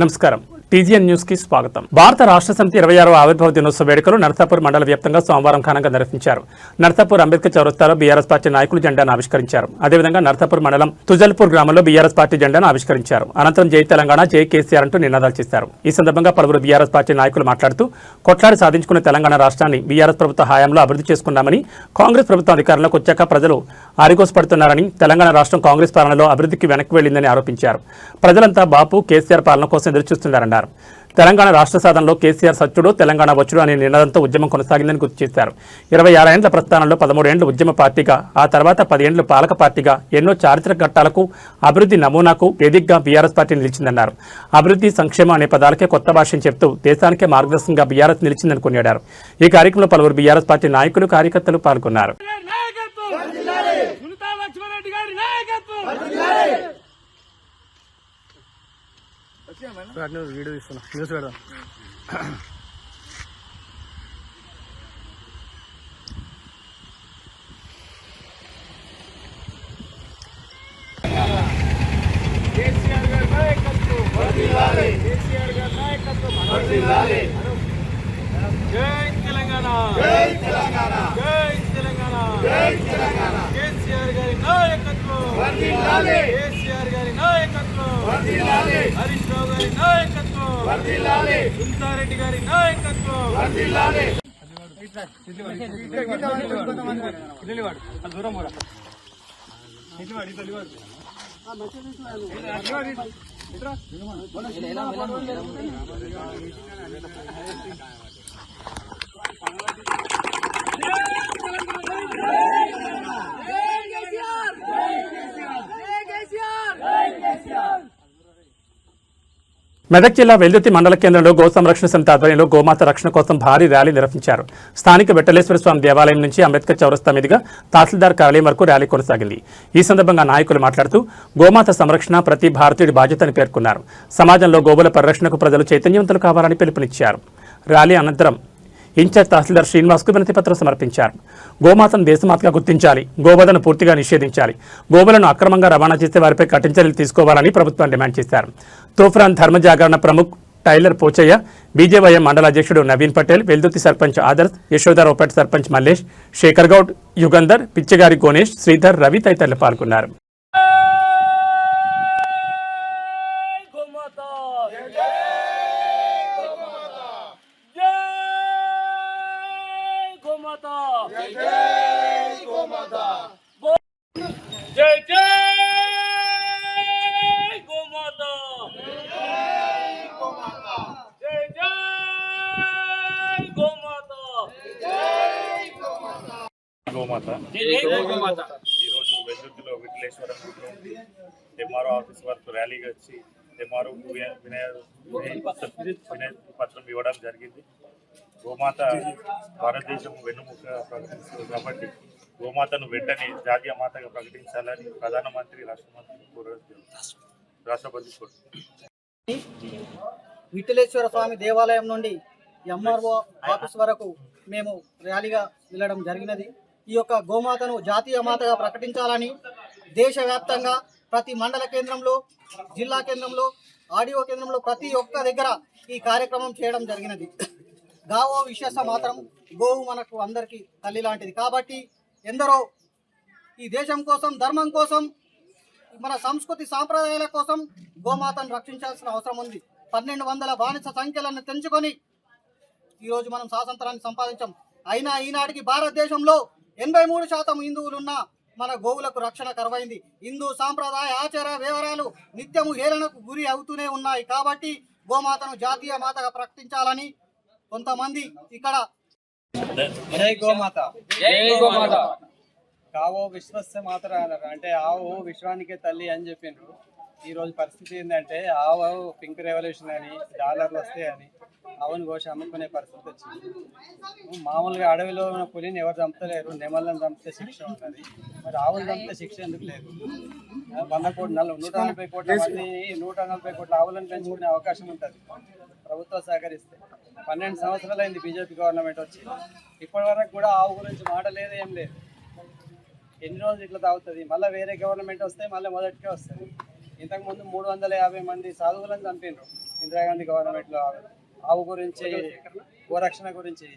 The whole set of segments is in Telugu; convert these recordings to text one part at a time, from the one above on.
నమస్కారం టీజీఎన్ న్యూస్ కి స్వాగతం. భారత రాష్ట్ర సమితి 26వ ఆవిర్భావ దినోత్సవ వేడుకలు నర్సాపూర్ మండల వ్యాప్తంగా సోమవారం ఘనంగా నిర్వహించారు. నర్సాపూర్ అంబేద్కర్ చౌరస్తాలో బీఆర్ఎస్ పార్టీ నాయకులు జెండాను ఆవిష్కరించారు. అదేవిధంగా నర్సాపూర్ మండలం తుజల్పూర్ గ్రామంలో బీఆర్ఎస్ పార్టీ జెండాను ఆవిష్కరించారు. అనంతరం జై తెలంగాణ, జై కేసీఆర్ అంటూ నినాదాలు చేశారు. ఈ సందర్భంగా పలువురు బీఆర్ఎస్ పార్టీ నాయకులు మాట్లాడుతూ కొట్లాడి సాధించుకున్న తెలంగాణ రాష్ట్రాన్ని బీఆర్ఎస్ ప్రభుత్వ హయాంలో అభివృద్ధి చేసుకున్నామని, కాంగ్రెస్ ప్రభుత్వం అధికారంలోకి వచ్చాక ప్రజలు ఆరిగోసపడుతున్నారని, తెలంగాణ రాష్ట్రం కాంగ్రెస్ పాలనలో అభివృద్ధికి వెనక్కి వెళ్లిందని ఆరోపించారు. ప్రజలంతా బాపు కేసీఆర్ పాలన కోసం ఎదురుచూస్తున్నారన్నారు. తెలంగాణ రాష్ట్ర సాధనలో కేసీఆర్ సత్యుడు, తెలంగాణ వచ్చుడు అనే నినాదంతో ఉద్యమం కొనసాగిందని గుర్తు చేశారు. 26 ఏండ్ల ప్రస్థానంలో 13 ఏండ్లు ఉద్యమ పార్టీగా, ఆ తర్వాత 10 ఏండ్లు పాలక పార్టీగా ఎన్నో చారిత్రక ఘట్టాలకు, అభివృద్ధి నమూనాకు వేదికగా బీఆర్ఎస్ పార్టీ నిలిచిందన్నారు. అభివృద్ధి, సంక్షేమం అనే పదాలకే కొత్త భాషను చెప్తూ దేశానికే మార్గదర్శకంగా బీఆర్ఎస్ నిలిచిందని కొనియాడారు. ఈ కార్యక్రమంలో పలువురు బీఆర్ఎస్ పార్టీ నాయకులు, కార్యకర్తలు పాల్గొన్నారు. వీడియో తీస్తున్నా, న్యూస్ పెడదాం. కేసీఆర్ గారి నాయకత్వం వర్ధిల్లాలి, కేసీఆర్ గారి నాయకత్వం వర్ధిల్లాలి. జై తెలంగాణ, జై తెలంగాణ, జై తెలంగాణ, జై తెలంగాణ. కేసీఆర్ గారి నాయకత్వం వర్ధిల్లాలి, కేసీఆర్ గారి నాయకత్వం వర్ధిల్లాలి. హరీష్ రావు గారి నాయకత్వం వర్ధిల్లాలి, సుందారెడ్డి గారి నాయకత్వం వర్ధిల్లాలి. మెదక్ జిల్లా వెల్దుర్తి మండల కేంద్రంలో గో సంరక్షణ సమితి ఆధ్వర్యంలో గోమాత రక్షణ కోసం భారీ ర్యాలీ నిర్వహించారు. స్థానిక వెట్టలేశ్వర స్వామి దేవాలయం నుంచి అంబేద్కర్ చౌరస్తా మీదుగా తహసీల్దార్ కార్యాలయం వరకు ర్యాలీ కొనసాగింది. ఈ సందర్భంగా నాయకులు మాట్లాడుతూ గోమాత సంరక్షణ ప్రతి భారతీయుడి బాధ్యతని పేర్కొన్నారు. సమాజంలో గోవుల పరిరక్షణకు ప్రజలు చైతన్యవంతులు కావాలని పిలుపునిచ్చారు. ర్యాలీ అనంతరం ఇన్ఛార్జ్ తహసీల్దార్ శ్రీనివాస్కు వినతి పత్రం సమర్పించారు. గోమాతను దేశమాతగా గుర్తించాలి, గోవధను పూర్తిగా నిషేధించాలి, గోవులను అక్రమంగా రవాణా చేసే వారిపై కఠిన చర్యలు తీసుకోవాలని ప్రభుత్వం డిమాండ్ చేశారు. తూఫ్రాన్ ధర్మ జాగరణ ప్రముఖ్ టైలర్ పోచయ్య, బీజేవైఎం మండల అధ్యక్షుడు నవీన్ పటేల్, వెల్దుర్తి సర్పంచ్ ఆదర్శ్, యశోదారావుపేట సర్పంచ్ మల్లేష్, శేఖర్ గౌడ్, యుగంధర్, పిచ్చగారి గోనేష్, శ్రీధర్, రవి తదితరులు పాల్గొన్నారు. ఈరోజు వెల్దుర్తిలో విఠలేశ్వరం ఎంఆర్ఓ ఆఫీస్ వరకు ర్యాలీగా వచ్చి ఎంఆర్ఓ వినయ పత్రం ఇవ్వడం జరిగింది. గోమాత భారతదేశం వెన్నుముక ప్రకటిస్తుంది కాబట్టి గోమాతను వెంటనే జాతీయ మాతగా ప్రకటించాలని ప్రధానమంత్రి, రాష్ట్రపతి విఠలేశ్వర స్వామి దేవాలయం నుండి ఎంఆర్ఓ ఆఫీస్ వరకు మేము ర్యాలీగా వెళ్ళడం జరిగినది. ఈ యొక్క గోమాతను జాతీయ మాతగా ప్రకటించాలని దేశవ్యాప్తంగా ప్రతి మండల కేంద్రంలో, జిల్లా కేంద్రంలో, ఆడియో కేంద్రంలో ప్రతి ఒక్క దగ్గర ఈ కార్యక్రమం చేయడం జరిగినది. గావో విశ్వాస మాత్రం, గోవు మనకు అందరికీ తల్లి లాంటిది కాబట్టి ఎందరో ఈ దేశం కోసం, ధర్మం కోసం, మన సంస్కృతి సాంప్రదాయాల కోసం గోమాతను రక్షించాల్సిన అవసరం ఉంది. 1200 బానిస సంఖ్యలను తెంచుకొని ఈరోజు మనం స్వాతంత్రాన్ని సంపాదించాం. అయినా ఈనాటికి భారతదేశంలో 83% హిందువులున్న మన గోవులకు రక్షణ కరువైంది. హిందూ సాంప్రదాయ ఆచార వ్యవహారాలు నిత్యము హేళనకు గురి అవుతూనే ఉన్నాయి. కాబట్టి గోమాతను జాతీయ మాతగా ప్రకటించాలని కొంతమంది ఇక్కడ జై గోమాత, జై గోమాత, కావో విశ్వస్య మాత్ర అంటే ఆవు విశ్వానికే తల్లి అని చెప్పిండ్రు. ఈరోజు పరిస్థితి ఏంటంటే ఆవు పింక్ రెవల్యూషన్ అని, డాలర్లు వస్తాయని ఆవును కోసి అమ్ముకునే పరిస్థితి వచ్చింది. మామూలుగా అడవిలో ఉన్న పులిని ఎవరు చంపుతలేరు, నెమళ్ళని చంపితే శిక్ష ఉన్నది. మరి ఆవులు చంపితే శిక్ష ఎందుకు లేదు? 140 కోట్ల మంది 140 కోట్ల ఆవులను పెంచుకునే అవకాశం ఉంటుంది ప్రభుత్వం సహకరిస్తే. 12 సంవత్సరాలు అయింది బీజేపీ గవర్నమెంట్ వచ్చి, ఇప్పటి వరకు కూడా ఆవు గురించి మాట లేదు, ఏం లేదు. ఎన్ని రోజులు ఇట్లా తాగుతుంది? మళ్ళీ వేరే గవర్నమెంట్ వస్తే మళ్ళీ మొదటికే వస్తుంది. ఇంతకుముందు 350 మంది సాధువులను చంపినారు. ఇందిరాగాంధీ గవర్నమెంట్లో ఆవు గురించి గోరక్షణ గురించి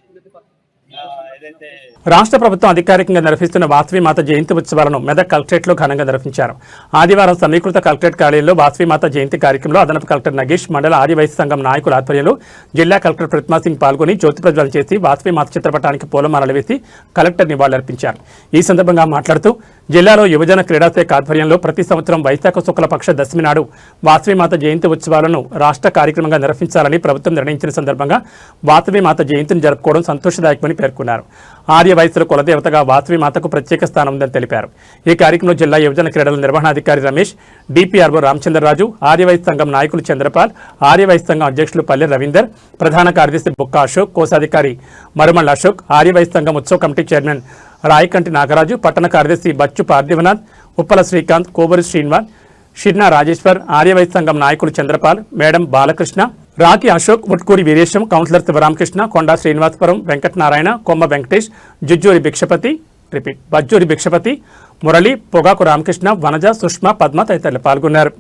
ఏదైతే రాష్ట్ర ప్రభుత్వం అధికారికంగా నిర్వహిస్తున్న వాసవి మాత జయంతి ఉత్సవాలను మెదక్ కలెక్టరేట్లో ఘనంగా నిర్వహించారు. ఆదివారం సమీకృత కలెక్టరేట్ కార్యాలయంలో వాసవి మాత జయంతి కార్యక్రమంలో అదనపు కలెక్టర్ నగేష్, మండల ఆదివాసీ సంఘం నాయకుల ఆధ్వర్యంలో జిల్లా కలెక్టర్ ప్రతిమా సింగ్ పాల్గొని జ్యోతి ప్రజ్వలన చేసి వాసవి మాత చిత్రపటానికి పూలమాలలు వేసి కలెక్టర్ నివాళులర్పించారు. ఈ సందర్భంగా మాట్లాడుతూ జిల్లాలో యువజన క్రీడాశాఖ ఆధ్వర్యంలో ప్రతి సంవత్సరం వైశాఖ శుక్లపక్ష దశమి నాడు వాసవి మాత జయంతి ఉత్సవాలను రాష్ట్ర కార్యక్రమంగా నిర్వహించాలని ప్రభుత్వం నిర్ణయించిన సందర్భంగా వాసవి మాత జయంతిని జరుపుకోవడం సంతోషదాయకమని పేర్కొన్నారు. ఆర్య వయసుల కులదేవతగా వాసవి మాతకు ప్రత్యేక స్థానం ఉందని తెలిపారు. ఈ కార్యక్రమంలో జిల్లా యువజన క్రీడల నిర్వహణాధికారి రమేష్, డిపిఆర్ఓ రామచంద్రరాజు, ఆర్యవైశ్య సంఘం నాయకులు చంద్రపాల్, ఆర్యవైశ్య సంఘం అధ్యక్షులు పల్లె రవీందర్, ప్రధాన కార్యదర్శి బొక్క అశోక్, కోశాధికారి మరుమల్ అశోక్, ఆర్యవైశ్య సంఘం ఉత్సవ కమిటీ చైర్మన్ రాయకంటి నాగరాజు, పట్టణ కార్యదర్శి బచ్చు పార్థివనాథ్, ఉప్పల శ్రీకాంత్, కోవూరి శ్రీనివాస్, షిర్నా రాజేశ్వర్, ఆర్యవైశ్య సంఘం నాయకులు చంద్రపాల్, మేడం బాలకృష్ణ, రాకి అశోక్, ఉట్కూరి వీరేశం, కౌన్సిలర్ శివరామకృష్ణ, కొండా శ్రీనివాసపురం, వెంకటనారాయణ, కొమ్మ వెంకటేష్, బజ్జూరి భిక్షపతి, మురళి, పొగాకు రామకృష్ణ, వనజ, సుష్మా, పద్మ తదితరులు పాల్గొన్నారు.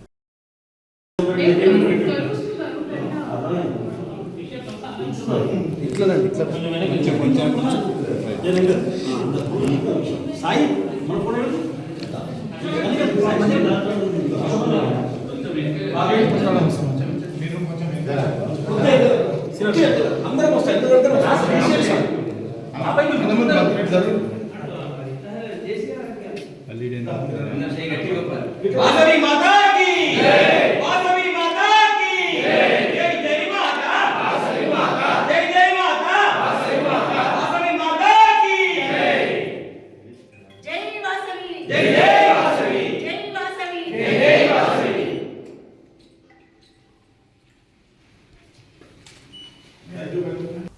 వాసవి మాతా కీ జై, వాసవి మాతా కీ జై, జై జై మాతా వాసవి మాతా, జై జై మాతా వాసవి మాతా, వాసవి మాతా కీ జై, జై వాసవి, జై జై వాసవి, జై వాసవి, జై జై వాసవి.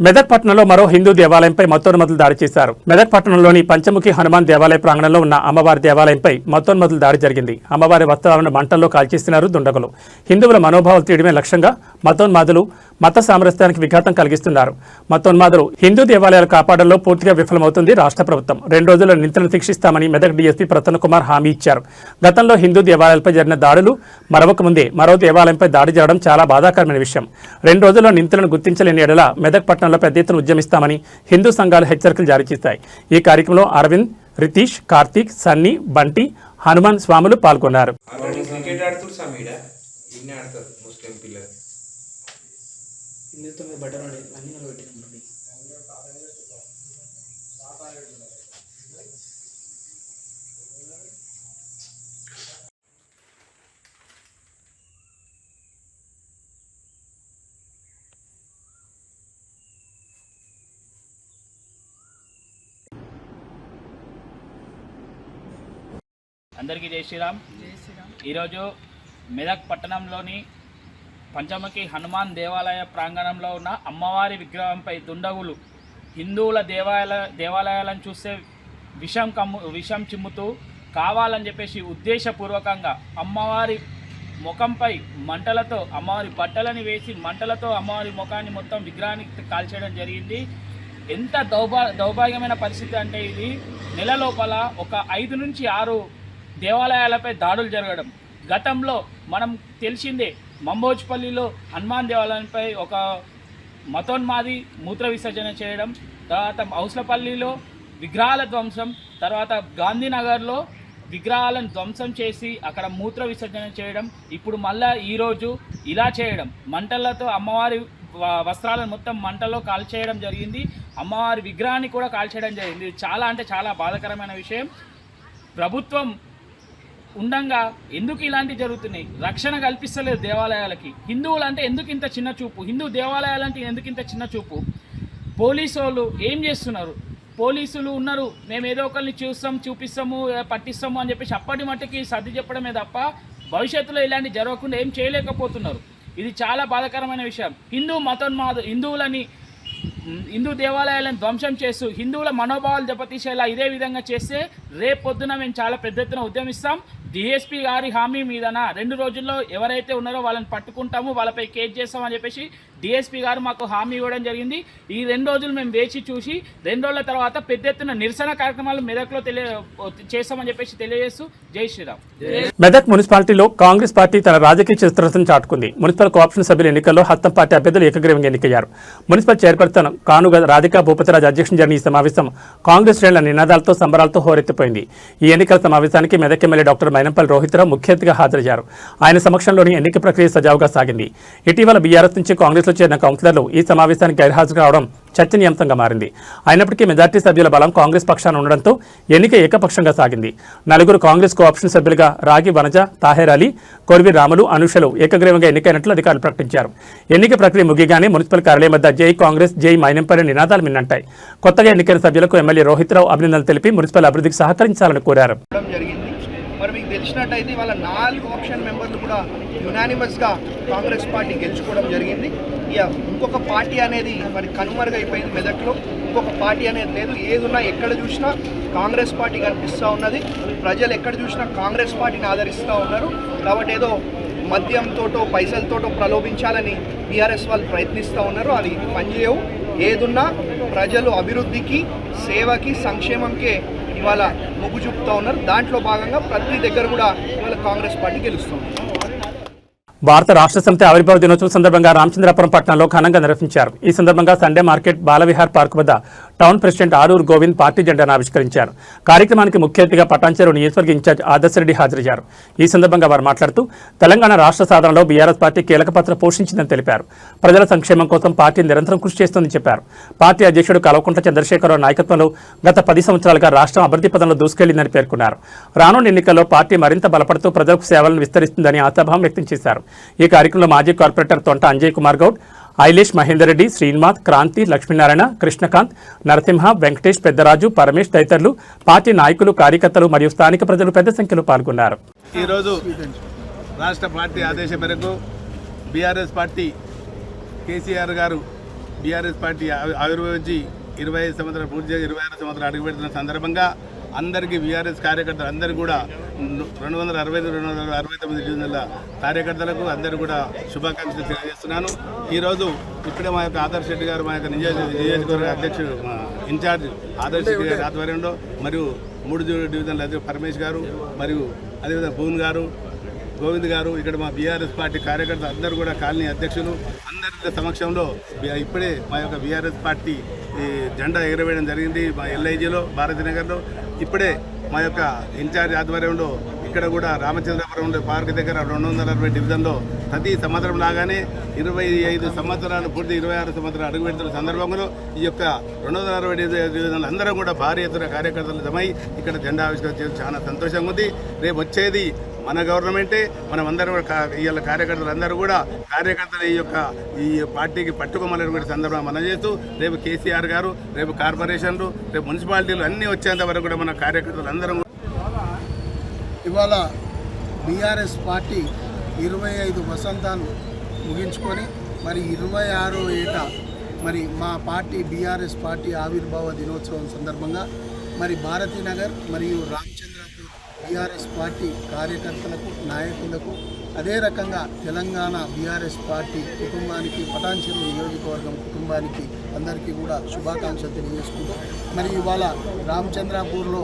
మెదక్ పట్టణంలో మరో హిందూ దేవాలయంపై మత్తోన్మదులు దాడి చేశారు. మెదక్ పట్టణంలోని పంచముఖి హనుమాన్ దేవాలయ ప్రాంగణంలో ఉన్న అమ్మవారి దేవాలయంపై మత్తోన్మదులు దాడి జరిగింది. అమ్మవారి వస్త్రాలను మంటల్లో కాల్చేస్తున్నారు దుండగులు. హిందువుల మనోభావాలు తీయడమే లక్ష్యంగా మతోన్మాదులు మత సామరస్యానికి విఘాతం కలిగిస్తున్నారు. మతోన్మాదులు హిందూ దేవాలయాలు కాపాడంలో పూర్తిగా విఫలమవుతుంది రాష్ట్ర ప్రభుత్వం. 2 రోజుల్లో నిందితులను శిక్షిస్తామని మెదక్ డీఎస్పీ ప్రసన్న కుమార్ హామీ ఇచ్చారు. గతంలో హిందూ దేవాలయాలపై జరిగిన దాడులు మరవక ముందే మరో దేవాలయంపై దాడి జరగడం చాలా బాధాకరమైన విషయం. 2 రోజుల్లో నిందితులను గుర్తించలేని ఎడల మెదక్ పట్టణంలో పెద్ద ఎత్తున ఉద్యమిస్తామని హిందూ సంఘాలు హెచ్చరికలు జారీ చేశాయి. ఈ కార్యక్రమంలో అరవింద్, రితీష్, కార్తీక్, సన్నీ, బంటి, హనుమాన్ స్వాములు పాల్గొన్నారు. అందరికీ జై శ్రీరామ్. ఈరోజు మెదక్ పట్టణంలోని పంచముఖి హనుమాన్ దేవాలయ ప్రాంగణంలో ఉన్న అమ్మవారి విగ్రహంపై దుండగులు హిందువుల దేవాలయాలను చూస్తే విషం చిమ్ముతూ కావాలని చెప్పేసి ఉద్దేశపూర్వకంగా అమ్మవారి ముఖంపై మంటలతో, అమ్మవారి బట్టలని వేసి మంటలతో అమ్మవారి ముఖాన్ని మొత్తం విగ్రహానికి కాల్చేయడం జరిగింది. ఎంత దౌర్భాగ్యమైన పరిస్థితి అంటే ఇది నెల లోపల ఒక 5 నుంచి 6 దేవాలయాలపై దాడులు జరగడం. గతంలో మనం తెలిసిందే, మంబోజ్పల్లిలో హనుమాన్ దేవాలయంపై ఒక మతోన్మాది మూత్ర విసర్జన చేయడం, తర్వాత హౌస్లపల్లిలో విగ్రహాల ధ్వంసం, తర్వాత గాంధీనగర్లో విగ్రహాలను ధ్వంసం చేసి అక్కడ మూత్ర విసర్జన చేయడం, ఇప్పుడు మళ్ళా ఈరోజు ఇలా చేయడం, మంటలతో అమ్మవారి వస్త్రాలను మొత్తం మంటల్లో కాల్చేయడం జరిగింది. అమ్మవారి విగ్రహాన్ని కూడా కాల్చేయడం జరిగింది. చాలా అంటే చాలా బాధాకరమైన విషయం. ప్రభుత్వం ఉండంగా ఎందుకు ఇలాంటివి జరుగుతున్నాయి? రక్షణ కల్పిస్తలేదు దేవాలయాలకి. హిందువులు అంటే ఎందుకు ఇంత చిన్న చూపు? హిందూ దేవాలయాలంటే ఎందుకు ఇంత చిన్న చూపు? పోలీసు వాళ్ళు ఏం చేస్తున్నారు? పోలీసులు ఉన్నారు, మేము ఏదో ఒకరిని చూపిస్తాము, పట్టిస్తాము అని చెప్పేసి అప్పటి మట్టుకి సర్ది చెప్పడమే తప్ప భవిష్యత్తులో ఇలాంటి జరగకుండా ఏం చేయలేకపోతున్నారు. ఇది చాలా బాధాకరమైన విషయం. హిందూ దేవాలయాలను ధ్వంసం చేస్తూ హిందువుల మనోభావాలు దెబ్బతీసేలా ఇదే విధంగా చేస్తే రేపు పొద్దున మేము చాలా పెద్ద ఎత్తున ఉద్యమిస్తాం. డిఎస్పీ గారి హామీ మీదన 2 రోజుల్లో ఎవరైతే ఉన్నారో వాళ్ళని పట్టుకుంటాము, వాళ్ళపై కేసు చేస్తామని చెప్పేసి డిఎస్పీ గారు మాకు హామీ ఇవ్వడం జరిగింది. ఈ 2 రోజులు మేము వేచి చూసి 2 రోజుల తర్వాత పెద్ద ఎత్తున నిరసన కార్యక్రమాలు మెదక్లో చేస్తామని చెప్పేసి తెలియజేస్తూ జై శ్రీరామ్. మెదక్ మున్సిపాలిటీలో కాంగ్రెస్ పార్టీ తన రాజకీయ చిత్రతను చాటుకుంది. మున్సిపల్ కోఆప్షన్ సభ్యుల ఎన్నికల్లో హస్తం పార్టీ అభ్యర్థులు ఏకగ్రీవంగా ఎన్నికయ్యారు. మున్సిపల్ చైర్పర్సన్ కానుగ రాధికా భూపతిరాజ్ అధ్యక్షుడు జరిగిన ఈ సమావేశం కాంగ్రెస్ శ్రేణుల నినాదాలతో సంబరాలతో హోరెత్తిపోయింది. ఈ ఎన్నికల సమావేశానికి మెదక్ ఎమ్మెల్యే డాక్టర్ మైనంపల్లి రోహిత్రావు ముఖ్య అతిథిగా హాజరయ్యారు. ఆయన సమక్షంలోని ఎన్నిక ప్రక్రియ సజావుగా సాగింది. ఇటీవల బీఆర్ఎస్ నుంచి కాంగ్రెస్లో చేరిన కౌన్సిలర్లు ఈ సమావేశానికి గైర్హాజరు కావడం చర్చనీయాంశంగా మారింది. అయినప్పటికీ మెజార్టీ సభ్యుల బలం కాంగ్రెస్ పక్షాన ఉండడంతో ఎన్నిక ఏకపక్షంగా సాగింది. 4 కాంగ్రెస్ కోఆప్షన్ సభ్యులుగా రాగి వనజ, తాహెర్ అలీ, కొరివి రాములు, అనుషలు ఏకగ్రీవంగా ఎన్నికైనట్లు అధికారులు ప్రకటించారు. ఎన్నిక ప్రక్రియ ముగియగానే మున్సిపల్ కార్యాలయం వద్ద జై కాంగ్రెస్, జై మైనంపల్లి నినాదాలు మిన్నంటాయి. కొత్తగా ఎన్నికైన సభ్యులకు ఎమ్మెల్యే రోహిత్రావు అభినందనలు తెలిపి మున్సిపల్ అభివృద్ధికి సహకరించాలని కోరారు. మరి మీకు తెలిసినట్టయితే వాళ్ళ 4 ఆప్షన్ మెంబర్లు కూడా యునానిమస్గా కాంగ్రెస్ పార్టీ గెలుచుకోవడం జరిగింది. ఇక ఇంకొక పార్టీ అనేది మరి కనుమరుగైపోయింది మెదక్లో. ఇంకొక పార్టీ అనేది లేదు. ఏదున్నా ఎక్కడ చూసినా కాంగ్రెస్ పార్టీ కనిపిస్తూ ఉన్నది. ప్రజలు ఎక్కడ చూసినా కాంగ్రెస్ పార్టీని ఆదరిస్తూ ఉన్నారు. కాబట్టి ఏదో మద్యంతోటో పైసలతోటో ప్రలోభించాలని బీఆర్ఎస్ వాళ్ళు ప్రయత్నిస్తూ ఉన్నారు. అది పనిచేయవు. ఏదున్నా ప్రజలు అభివృద్ధికి, సేవకి, సంక్షేమంకే ఇవాళ మొగ్గు చూపుతూ ఉన్నారు. దాంట్లో భాగంగా ప్రతి దగ్గర కూడా ఇవాళ కాంగ్రెస్ పార్టీ గెలుస్తుంది. భారత రాష్ట్ర సమితి ఆవిర్భావ దినోత్సవం సందర్భంగా రామచంద్రపురం పట్టణంలో ఘనంగా నిర్వహించారు. ఈ సందర్భంగా సండే మార్కెట్ బాలవిహార్ పార్క్ వద్ద town president Aruru Govind party జెండాను ఆవిష్కరించారు. కార్యక్రమానికి ముఖ్య అతిథిగా పటాన్చెరు నియోజకవర్గ ఇన్ఛార్జ్ ఆదర్శరెడ్డి హాజరయ్యారు. ఈ సందర్భంగా వారు మాట్లాడుతూ తెలంగాణ రాష్ట్ర సాధనలో బీఆర్ఎస్ పార్టీ కీలక పాత్ర పోషించిందని తెలిపారు. ప్రజల సంక్షేమం కోసం పార్టీ నిరంతరం కృషి చేస్తుందని చెప్పారు. పార్టీ అధ్యక్షుడు కల్వకుంట్ల చంద్రశేఖరరావు నాయకత్వంలో గత 10 సంవత్సరాలుగా రాష్ట్రం అభివృద్ధి పదంలో దూసుకెళ్లిందని పేర్కొన్నారు. రానున్న ఎన్నికల్లో పార్టీ మరింత బలపడుతూ ప్రజలకు సేవలను విస్తరిస్తుందని ఆశాభావం వ్యక్తం చేశారు. ఈ కార్యక్రమంలో మాజీ కార్పొరేటర్ తొంట అంజయ్ కుమార్ గౌడ్, ఐలేష్ మహేందర్ రెడ్డి, శ్రీనివాస్, క్రాంతి, లక్ష్మీనారాయణ, కృష్ణకాంత్, నరసింహ, వెంకటేష్, పెద్దరాజు, పరమేష్ తదితరులు, పార్టీ నాయకులు, కార్యకర్తలు మరియు స్థానిక ప్రజలు పెద్ద సంఖ్యలో పాల్గొన్నారు. ఈరోజు రాష్ట్ర పార్టీ ఆదేశం మేరకు బీఆర్ఎస్ పార్టీ కేసీఆర్ గారు బీఆర్ఎస్ పార్టీ ఆవిర్భవించి 25 సంవత్సరాలు పూర్తి చేసి 26 సంవత్సరాలు అడుగుపెడుతున్న సందర్భంగా అందరికీ బీఆర్ఎస్ కార్యకర్తలు అందరికీ కూడా 269 డివిజన్ల కార్యకర్తలకు అందరూ కూడా శుభాకాంక్షలు తెలియజేస్తున్నాను. ఈరోజు ఇప్పుడే మా యొక్క ఆదర్శ రెడ్డి గారు మా యొక్క నియోజకవర్గ అధ్యక్షుడు ఇన్ఛార్జ్ ఆదర్శ రెడ్డి గారి ఆధ్వర్యంలో మరియు 3 డివిజన్ల అధ్యక్షుడు పరమేష్ గారు మరియు అదేవిధంగా భూన్ గారు, గోవింద్ గారు, ఇక్కడ మా బీఆర్ఎస్ పార్టీ కార్యకర్తలు అందరూ కూడా కాలనీ అధ్యక్షులు అందరి సమక్షంలో ఇప్పుడే మా యొక్క బీఆర్ఎస్ పార్టీ జెండా ఎగరవేయడం జరిగింది. మా ఎల్ఐజీలో భారతీనగర్లో ఇప్పుడే మా యొక్క ఇన్ఛార్జ్ ఆధ్వర్యంలో ఇక్కడ కూడా రామచంద్రపురం పార్క్ దగ్గర 260 డివిజన్లో ప్రతి సంవత్సరం లాగానే 25 సంవత్సరాలు పూర్తి 26 సంవత్సరాలు అడుగుపెడుతున్న సందర్భంలో ఈ యొక్క 260 డివిజన్లు అందరం కూడా భారీ ఎత్తున కార్యకర్తలు జమై ఇక్కడ జెండా ఆవిష్కరణ చేయడం చాలా సంతోషంగా ఉంది. రేపు వచ్చేది మన గవర్నమెంటే. మనం అందరం కూడా ఇవాళ కార్యకర్తలు అందరూ కూడా కార్యకర్తలు ఈ పార్టీకి పట్టుకోమని సందర్భంగా మనం చేస్తూ రేపు కేసీఆర్ గారు, రేపు కార్పొరేషన్లు, రేపు మున్సిపాలిటీలు అన్నీ వచ్చేంత వరకు కూడా మన కార్యకర్తలు అందరం ఇవాళ బీఆర్ఎస్ పార్టీ 25 వసంతాలు ముగించుకొని మరి 26వ ఏట మరి మా పార్టీ బీఆర్ఎస్ పార్టీ ఆవిర్భావ దినోత్సవం సందర్భంగా మరి భారతీనగర్ మరియు రామచంద్రపూర్ బీఆర్ఎస్ పార్టీ కార్యకర్తలకు, నాయకులకు, అదే రకంగా తెలంగాణ బీఆర్ఎస్ పార్టీ కుటుంబానికి, పటాన్చెరు నియోజకవర్గం కుటుంబానికి అందరికీ కూడా శుభాకాంక్షలు తెలియజేసుకుంటూ మరి ఇవాళ రామచంద్రపూర్లో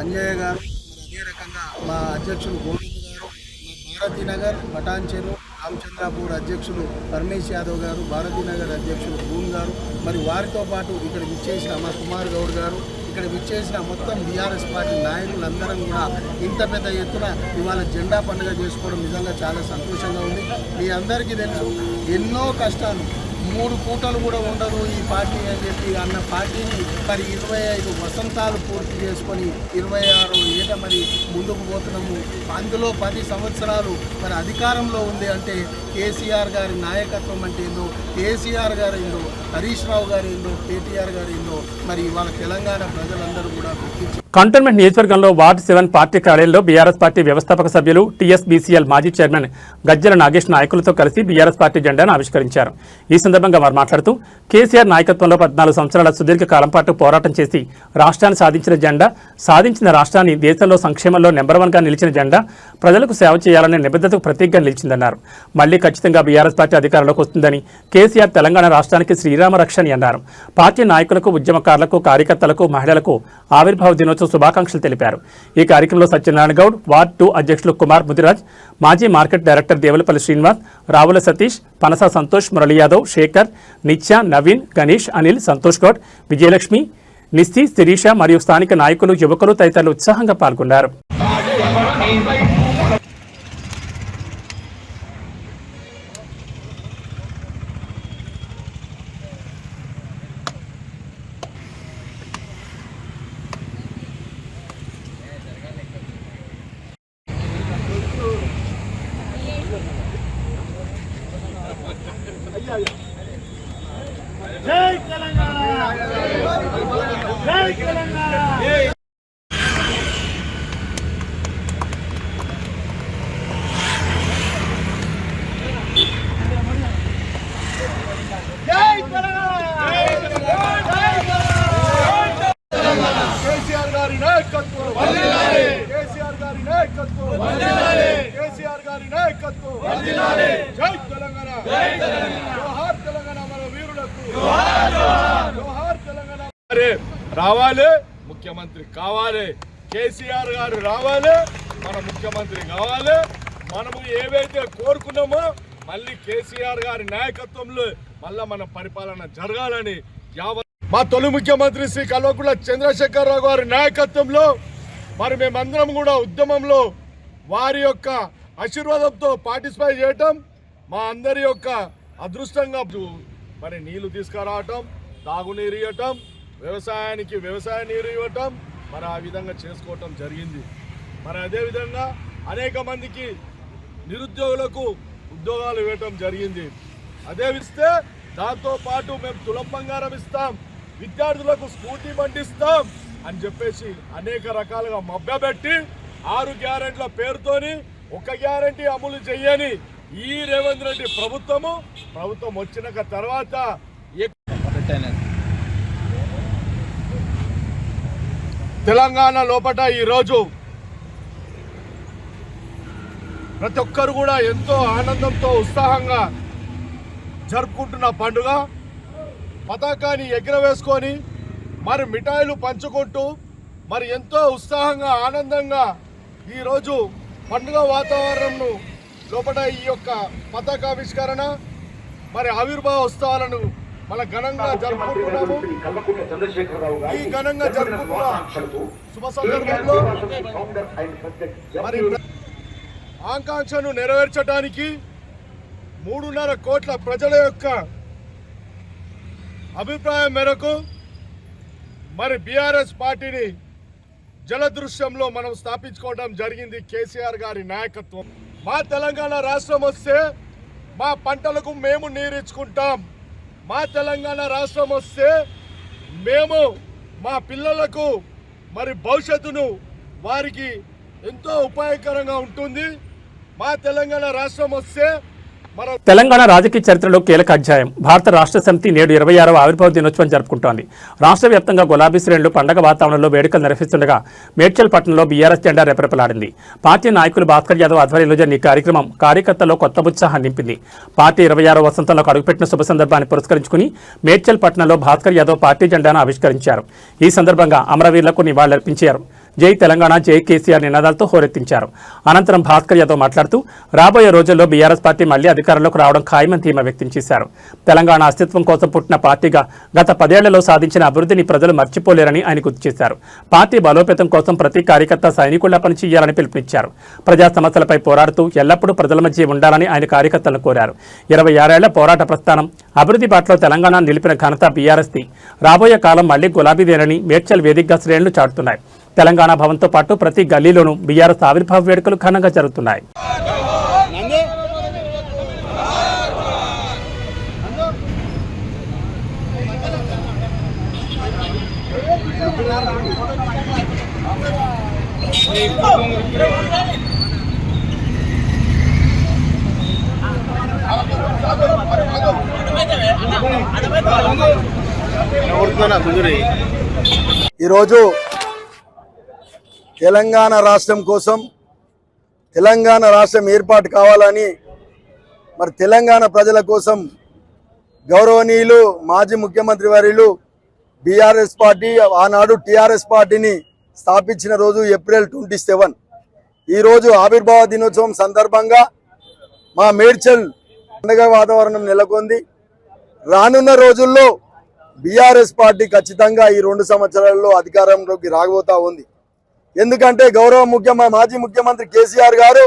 అంజయ్య గారు, అదే రకంగా మా అధ్యక్షులు గోవింద్ గారు, మా భారతీనగర్, పటాన్చెరు, రామచంద్రపూర్ అధ్యక్షులు పరమేష్ యాదవ్ గారు, భారతీనగర్ అధ్యక్షులు భూన్ గారు, మరి వారితో పాటు ఇక్కడ విచ్చేసిన మా కుమార్ గౌడ్ గారు, ఇక్కడ విచ్చేసిన మొత్తం బీఆర్ఎస్ పార్టీ నాయకులందరం కూడా ఇంత పెద్ద ఎత్తున ఇవాళ జెండా పండుగ చేసుకోవడం నిజంగా చాలా సంతోషంగా ఉంది. మీ అందరికీ తెలుసు ఎన్నో కష్టాలు, 3 పూటలు కూడా ఉండదు ఈ పార్టీ అని చెప్పి అన్న పార్టీని మరి 25 వసంతాలు పూర్తి చేసుకొని 26వ ఏట మరి ముందుకు పోతున్నాము. అందులో 10 సంవత్సరాలు మరి అధికారంలో ఉంది అంటే కేసీఆర్ గారి నాయకత్వం అంటే ఏందో, కేసీఆర్ గారు ఏందో, హరీష్ రావు గారు ఏందో, కేటీఆర్ గారు ఏందో మరి ఇవాళ తెలంగాణ ప్రజలందరూ కూడా గుర్తించారు. కంటోన్మెంట్ నియోజకవర్గంలో వార్డు 7 పార్టీ కార్యాలయంలో బీఆర్ఎస్ పార్టీ వ్యవస్థాపక సభ్యులు టీఎస్బీసీఎల్ మాజీ చైర్మన్ గజ్జల నాగేష్ నాయకులతో కలిసి బీఆర్ఎస్ పార్టీ జెండాను ఆవిష్కరించారు. ఈ సందర్భంగా వారు మాట్లాడుతూ కేసీఆర్ నాయకత్వంలో 14 సంవత్సరాల సుదీర్ఘ కాలం పాటు పోరాటం చేసి రాష్ట్రాన్ని సాధించిన జెండా, సాధించిన రాష్ట్రాన్ని దేశంలో సంక్షేమంలో నెంబర్ 1గా నిలిచిన జెండా ప్రజలకు సేవ చేయాలనే నిబద్ధతకు ప్రతీకగా నిలిచిందన్నారు. మళ్లీ ఖచ్చితంగా బీఆర్ఎస్ పార్టీ అధికారంలోకి వస్తుందని, కేసీఆర్ తెలంగాణ రాష్ట్రానికి శ్రీరామ రక్షని అన్నారు. పార్టీ నాయకులకు, ఉద్యమకారులకు, కార్యకర్తలకు, మహిళలకు ఆవిర్భావ దినోత్సవ శుభాకాంక్షలు తెలిపారు. ఈ కార్యక్రమంలో సత్యనారాయణ గౌడ్, వార్డ్ 2 అధ్యక్షులు కుమార్ ముదిరాజ్, మాజీ మార్కెట్ డైరెక్టర్ దేవులపల్లి శ్రీనివాస్, రావుల సతీష్, పనస సంతోష్, మురళీ యాదవ్, శేఖర్, నిత్య, నవీన్, గణేష్, అనిల్, సంతోష్ గౌడ్, విజయలక్ష్మి, నిస్తి, శిరీష మరియు స్థానిక నాయకులు, యువకులు తదితరులు ఉత్సాహంగా పాల్గొన్నారు. జై తెలంగాణ, జై తెలంగాణ. కేసీఆర్ గారి నాయకత్వం వర్ధిల్లాలి, కేసీఆర్ గారి నాయకత్వం వర్ధిల్లాలి, కేసీఆర్ గారి నాయకత్వం వర్ధిల్లాలి. జై తెలంగాణ, జై తెలంగాణ, జోహార్ తెలంగాణ మన వీరులకు, జోహార్ జోహార్, జోహార్ తెలంగాణ. రావాలి, ముఖ్యమంత్రి కావాలి, కేసీఆర్ గారు రావాలి, మన ముఖ్యమంత్రి కావాలి. మనము ఏవైతే కోరుకున్నామో మళ్ళీ కేసీఆర్ గారి నాయకత్వంలో మళ్ళా మన పరిపాలన జరగాలని మా తొలి ముఖ్యమంత్రి శ్రీ కల్వకుంట్ల చంద్రశేఖరరావు గారి నాయకత్వంలో మరి మేమందరం కూడా ఉద్యమంలో వారి యొక్క ఆశీర్వాదంతో పార్టిసిపేట్ చేయటం మా అందరి యొక్క అదృష్టంగా మరి నీళ్లు తీసుకురావటం, తాగునీరు ఇవ్వటం, వ్యవసాయానికి వ్యవసాయ నీరు ఇవ్వటం మరి ఆ విధంగా చేసుకోవటం జరిగింది. మరి అదేవిధంగా అనేక మందికి నిరుద్యోగులకు ఉద్యోగాలు ఇవ్వటం జరిగింది. అదే ఇస్తే దాంతోపాటు మేము తులం బంగారం ఇస్తాం, విద్యార్థులకు స్కూటీ బండిస్తాం అని చెప్పేసి అనేక రకాలుగా మభ్యపెట్టి 6 గ్యారెంటీల పేరుతోని 1 గ్యారెంటీ అమలు చేయని ఈ రేవంత్ రెడ్డి ప్రభుత్వం వచ్చిన తర్వాత తెలంగాణ లోపల ఈరోజు ప్రతి ఒక్కరు కూడా ఎంతో ఆనందంతో ఉత్సాహంగా జరుపుకుంటున్న పండుగ. పతాకాన్ని ఎగురవేసుకొని మరి మిఠాయిలు పంచుకుంటూ మరి ఎంతో ఉత్సాహంగా ఆనందంగా ఈరోజు పండుగ వాతావరణంను లోపల ఈ యొక్క పతాకావిష్కరణ మరి ఆవిర్భావ ఉత్సవాలను మన ఘనంగా జరుపుకుంటున్నాము. ఈ ఘనంగా జరుపుకున్న శుభ సందర్భంలో మరి ఆకాంక్షను నెరవేర్చడానికి 3.5 కోట్ల ప్రజల యొక్క అభిప్రాయం మేరకు మరి బీఆర్ఎస్ పార్టీని జలదృశ్యంలో మనం స్థాపించుకోవడం జరిగింది. కేసీఆర్ గారి నాయకత్వం. మా తెలంగాణ రాష్ట్రం వస్తే మా పంటలకు మేము నీరిచ్చుకుంటాం. మా తెలంగాణ రాష్ట్రం వస్తే మేము మా పిల్లలకు మరి భవిష్యత్తును వారికి ఎంతో ఉపయోగకరంగా ఉంటుంది. మా తెలంగాణ రాష్ట్రం వస్తే తెలంగాణ రాజకీయ చరిత్రలో కీలక అధ్యాయం. భారత రాష్ట్ర సమితి నేడు 26వ ఆవిర్భావ దినోత్సవం జరుపుకుంటోంది. రాష్ట్ర వ్యాప్తంగా గులాబీ శ్రేణులు పండగ వాతావరణంలో వేడుకలు నిర్వహిస్తుండగా మేడ్చల్ పట్టణంలో బీఆర్ఎస్ జెండా రెపరెపలాడింది. పార్టీ నాయకులు భాస్కర్ యాదవ్ ఆధ్వర్యంలో జరిగిన ఈ కార్యక్రమం కార్యకర్తల్లో కొత్త ఉత్సాహం నింపింది. పార్టీ 26వ వసంతంలోకి అడుగుపెట్టిన శుభ సందర్భాన్ని పురస్కరించుకుని మేడ్చల్ పట్టణంలో భాస్కర్ యాదవ్ పార్టీ జెండాను ఆవిష్కరించారు. ఈ సందర్భంగా అమరవీరులకు నివాళులర్పించారు. జై తెలంగాణ, జై కేసీఆర్ నినాదాలతో హోరెత్తించారు. అనంతరం భాస్కర్ యాదవ్ మాట్లాడుతూ రాబోయే రోజుల్లో బీఆర్ఎస్ పార్టీ మళ్లీ అధికారంలోకి రావడం ఖాయమని ధీమా వ్యక్తం చేశారు. తెలంగాణ అస్తిత్వం కోసం పుట్టిన పార్టీగా గత 10 ఏళ్లలో సాధించిన అభివృద్ధిని ప్రజలు మర్చిపోలేరని ఆయన గుర్తు చేశారు. పార్టీ బలోపేతం కోసం ప్రతి కార్యకర్త సైనికుల్లా పనిచేయాలని పిలుపునిచ్చారు. ప్రజా సమస్యలపై పోరాడుతూ ఎల్లప్పుడూ ప్రజల మధ్య ఉండాలని ఆయన కార్యకర్తలను కోరారు. 26 ఏళ్ల పోరాట ప్రస్థానం, అభివృద్ధి బాటలో తెలంగాణ నిలిపిన ఘనత బీఆర్ఎస్ది. రాబోయే కాలం మళ్లీ గులాబీదేనని మేడ్చల్ వేదికగా శ్రేణులు చాటుతున్నాయి. తెలంగాణ భవన్తో పాటు ప్రతి గల్లీలోనూ బీఆర్ఎస్ ఆవిర్భావ వేడుకలు ఘనంగా జరుగుతున్నాయి. ఈరోజు తెలంగాణ రాష్ట్రం కోసం, తెలంగాణ రాష్ట్రం ఏర్పాటు కావాలని, మరి తెలంగాణ ప్రజల కోసం గౌరవనీయులు మాజీ ముఖ్యమంత్రి వర్యులు బీఆర్ఎస్ పార్టీ, ఆనాడు టీఆర్ఎస్ పార్టీని స్థాపించిన రోజు ఏప్రిల్ 27. ఈరోజు ఆవిర్భావ దినోత్సవం సందర్భంగా మా మేడ్చల్ పండుగ వాతావరణం నెలకొంది. రానున్న రోజుల్లో బీఆర్ఎస్ పార్టీ ఖచ్చితంగా ఈ 2 సంవత్సరాల్లో అధికారంలోకి రాబోతా ఉంది. ఎందుకంటే మాజీ ముఖ్యమంత్రి కేసీఆర్ గారు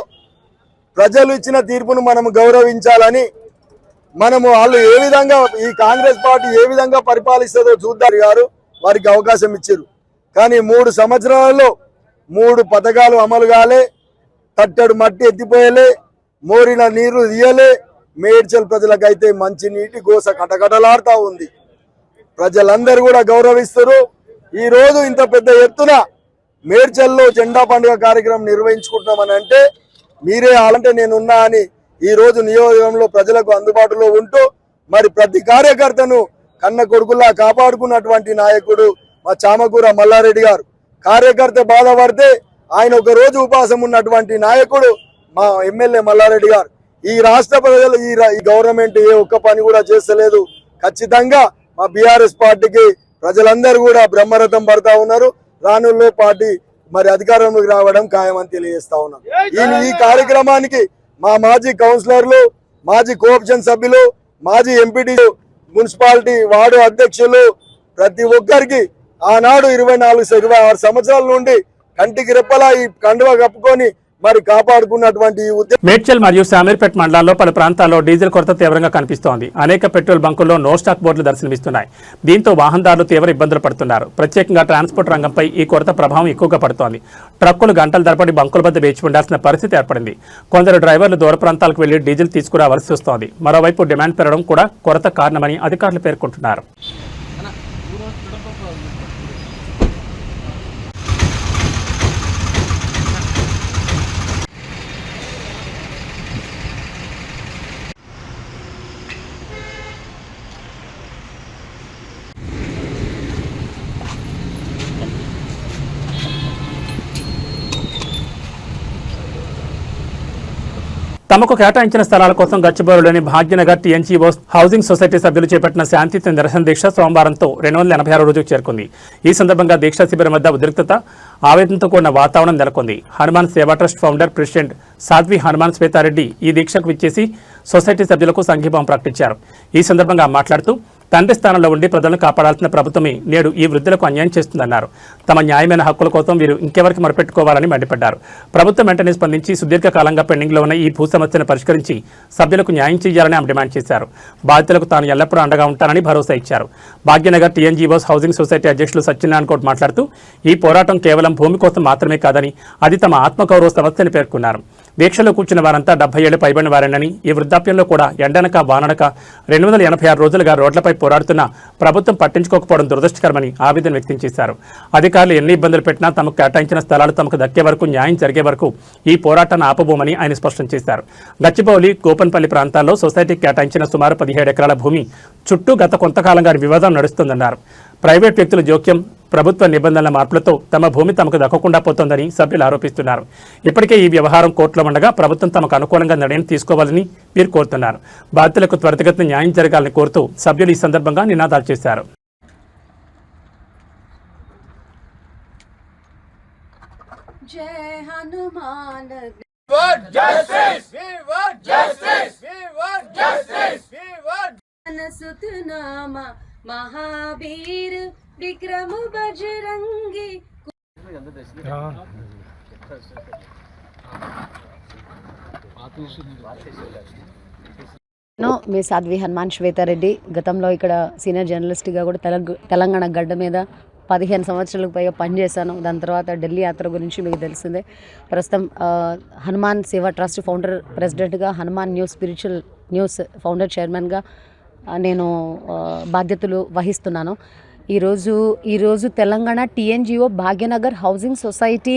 ప్రజలు ఇచ్చిన తీర్పును మనము గౌరవించాలని, వాళ్ళు ఏ విధంగా ఈ కాంగ్రెస్ పార్టీ ఏ విధంగా పరిపాలిస్తుందో చూద్దారు గారు వారికి అవకాశం ఇచ్చారు. కానీ 3 సంవత్సరాలలో 3 పథకాలు అమలు కాలే, తట్టడు మట్టి ఎత్తిపోయలే, మోరిన నీరు తీయలే. మేడ్చల్ ప్రజలకైతే మంచి నీటి గోస కటకటలాడుతూ ఉంది. ప్రజలందరూ కూడా గౌరవిస్తారు. ఈ రోజు ఇంత పెద్ద ఎత్తున మేడ్చల్లో జెండా పండుగ కార్యక్రమం నిర్వహించుకుంటున్నామని అంటే మీరే అలాంటే నేనున్నా అని ఈ రోజు నియోజకవర్గంలో ప్రజలకు అందుబాటులో ఉంటూ మరి ప్రతి కార్యకర్తను కన్న కొడుకులా కాపాడుకున్నటువంటి నాయకుడు మా చామకూర మల్లారెడ్డి గారు. కార్యకర్త బాధపడితే ఆయన ఒక రోజు ఉపవాసం ఉన్నటువంటి నాయకుడు మా ఎమ్మెల్యే మల్లారెడ్డి గారు. ఈ రాష్ట్ర ప్రజలు ఈ గవర్నమెంట్ ఏ ఒక్క పని కూడా చేస్తలేదు. ఖచ్చితంగా మా బీఆర్ఎస్ పార్టీకి ప్రజలందరూ కూడా బ్రహ్మరథం పడతా ఉన్నారు. రానుల్లో పార్టీ మరి అధికారంలోకి రావడం ఖాయమని తెలియజేస్తా ఉన్నాం. ఈ కార్యక్రమానికి మా మాజీ కౌన్సిలర్లు, మాజీ కోఆప్షన్ సభ్యులు, మాజీ ఎంపీటీ, మున్సిపాలిటీ వార్డు అధ్యక్షులు ప్రతి ఒక్కరికి ఆనాడు 24-26 సంవత్సరాల నుండి కంటికి రెప్పలా ఈ కండువా కప్పుకొని మరి కాపాడుకున్నటువంటి మేడ్చల్ మరియు శామీర్పేట్ మండలాల్లో పలు ప్రాంతాల్లో డీజిల్ కొరత తీవ్రంగా కనిపిస్తోంది. అనేక పెట్రోల్ బంకుల్లో నో స్టాక్ బోర్డులు దర్శనమిస్తున్నాయి. దీంతో వాహనదారులు తీవ్ర ఇబ్బందులు పడుతున్నారు. ప్రత్యేకంగా ట్రాన్స్పోర్ట్ రంగంపై ఈ కొరత ప్రభావం ఎక్కువగా పడుతోంది. ట్రక్కులు గంటల తరబడి బంకుల వద్ద వేచి ఉండాల్సిన పరిస్థితి ఏర్పడింది. కొందరు డ్రైవర్లు దూర ప్రాంతాలకు వెళ్లి డీజిల్ తీసుకురావాల్సి వస్తోంది. మరోవైపు డిమాండ్ పెరగడం కూడా కొరత కారణమని అధికారులు పేర్కొంటున్నారు. తమకు కేటాయించిన స్థలాల కోసం గచ్చిబౌలిలోని భాగ్యనగర్ టీఎన్జీఓ హౌసింగ్ సొసైటీ సభ్యులు చేపట్టిన శాంతియుత నిరసన దీక్ష సోమవారంతో 286 రోజుకు చేరుకుంది. ఈ సందర్భంగా దీక్షా శిబిరం వద్ద ఉద్రిక్తత, ఆవేదనతో కూడిన వాతావరణం నెలకొంది. Hanuman Seva trust founder president Sadhvi Hanuman Shwetha Reddy ఈ దీక్షకు విచ్చేసి సొసైటీ సభ్యులకు సంఘీభావం ప్రకటించారు. ఈ సందర్భంగా మాట్లాడుతూ తండ్రి స్థానంలో ఉండి ప్రజలను కాపాడాల్సిన ప్రభుత్వమే నేడు ఈ వృద్ధులకు అన్యాయం చేస్తుందన్నారు. తమ న్యాయమైన హక్కుల కోసం వీరు ఇంకెవరికి మొరపెట్టుకోవాలని మండిపడ్డారు. ప్రభుత్వం వెంటనే స్పందించి సుదీర్ఘకాలంగా పెండింగ్లో ఉన్న ఈ భూ సమస్యను పరిష్కరించి సభ్యులకు న్యాయం చేయాలని ఆమె డిమాండ్ చేశారు. బాధితులకు తాను ఎల్లప్పుడూ అండగా ఉంటానని భరోసా ఇచ్చారు. భాగ్యనగర్ టీఎన్జీఓస్ హౌసింగ్ సొసైటీ అధ్యక్షులు సత్యనారాయణ గౌడ్ మాట్లాడుతూ ఈ పోరాటం కేవలం భూమి కోసం మాత్రమే కాదని అది తమ ఆత్మగౌరవ సమస్యని పేర్కొన్నారు. దీక్షలో కూర్చున్న వారంతా 70 ఏళ్లు పైబడిన వారేనని, ఈ వృద్ధాప్యంలో కూడా ఎండనక వాననక 286 రోజులుగా రోడ్లపై పోరాడుతున్న ప్రభుత్వం పట్టించుకోకపోవడం దురదృష్టకరమని ఆవేదన వ్యక్తం చేశారు. అధికారులు ఎన్ని ఇబ్బందులు పెట్టినా తమకు కేటాయించిన స్థలాలు తమకు దక్కే వరకు, న్యాయం జరిగే వరకు ఈ పోరాటాన్ని ఆపబోమని ఆయన స్పష్టం చేశారు. గచ్చిబౌలి, గోపన్పల్లి ప్రాంతాల్లో సొసైటీకి కేటాయించిన సుమారు 17 ఎకరాల భూమి చుట్టూ గత కొంతకాలంగా వివాదం నడుస్తుందన్నారు. ప్రైవేట్ వ్యక్తుల జోక్యం, ప్రభుత్వ నిబంధనల మార్పులతో తమ భూమి తమకు దక్కకుండా పోతోందని సభ్యులు ఆరోపిస్తున్నారు. ఇప్పటికే ఈ వ్యవహారం కోర్టులో ఉండగా ప్రభుత్వం తమకు అనుకూలంగా నిర్ణయం తీసుకోవాలని వీరు కోరుతున్నారు. బాధితులకు త్వరితగతిన న్యాయం జరగాలని కోరుతూ సభ్యులు ఈ సందర్భంగా నినాదాలు చేశారు. महावीर विक्रम बजरंगी। మీ సాధ్వి హనుమాన్ శ్వేతారెడ్డి గతంలో ఇక్కడ సీనియర్ జర్నలిస్ట్గా కూడా తెలంగాణ గడ్డ మీద 15 సంవత్సరాలకు పైగా పనిచేశాను. దాని తర్వాత ఢిల్లీ యాత్ర గురించి మీకు తెలిసిందే. ప్రస్తుతం హనుమాన్ సేవా ట్రస్ట్ ఫౌండర్ ప్రెసిడెంట్గా, Hanuman news spiritual news founder చైర్మన్గా నేను బాధ్యతలు వహిస్తున్నాను. ఈరోజు Telangana TNGO Bhagyanagar housing society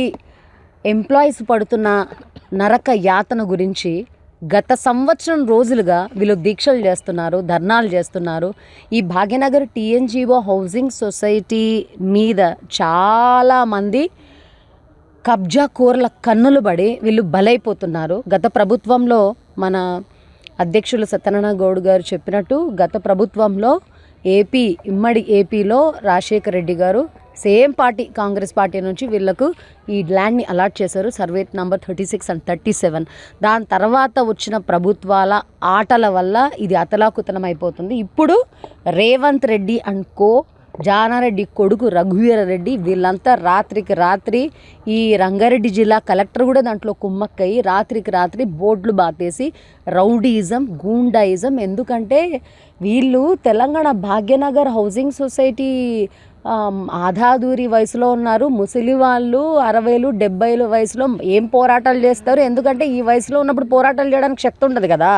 employees పడుతున్న నరక యాతన గురించి గత సంవత్సరం రోజులుగా వీళ్ళు దీక్షలు చేస్తున్నారు, ధర్నాలు చేస్తున్నారు. ఈ భాగ్యనగర్ టీఎన్జీఓ హౌసింగ్ సొసైటీ మీద చాలామంది కబ్జా కోర్ల కన్నులు పడి వీళ్ళు బలైపోతున్నారు. గత ప్రభుత్వంలో మన అధ్యక్షులు సత్యనారాయణ గౌడ్ గారు చెప్పినట్టు గత ప్రభుత్వంలో ఉమ్మడి ఏపీలో రాజశేఖర్ రెడ్డి గారు సేమ్ పార్టీ కాంగ్రెస్ పార్టీ నుంచి వీళ్ళకు ఈ ల్యాండ్ని అలాట్ చేశారు, సర్వే నంబర్ 36 and 37. దాని తర్వాత వచ్చిన ప్రభుత్వాల ఆటల వల్ల ఇది అతలాకుతలం అయిపోతుంది. ఇప్పుడు రేవంత్ రెడ్డి అండ్ కో, జానారెడ్డి కొడుకు రఘువీర రెడ్డి వీళ్ళంతా రాత్రికి రాత్రి ఈ రంగారెడ్డి జిల్లా కలెక్టర్ కూడా దాంట్లో కుమ్మక్కయి రాత్రికి రాత్రి బోర్డులు బాతేసి రౌడీయిజం, గూండాయిజం. ఎందుకంటే వీళ్ళు తెలంగాణ భాగ్యనగర్ హౌసింగ్ సొసైటీ ఆధాదూరి వయసులో ఉన్నారు. ముసలి వాళ్ళు 60, 70 వయసులో ఏం పోరాటాలు చేస్తారు? ఎందుకంటే ఈ వయసులో ఉన్నప్పుడు పోరాటాలు చేయడానికి శక్తి ఉండదు కదా.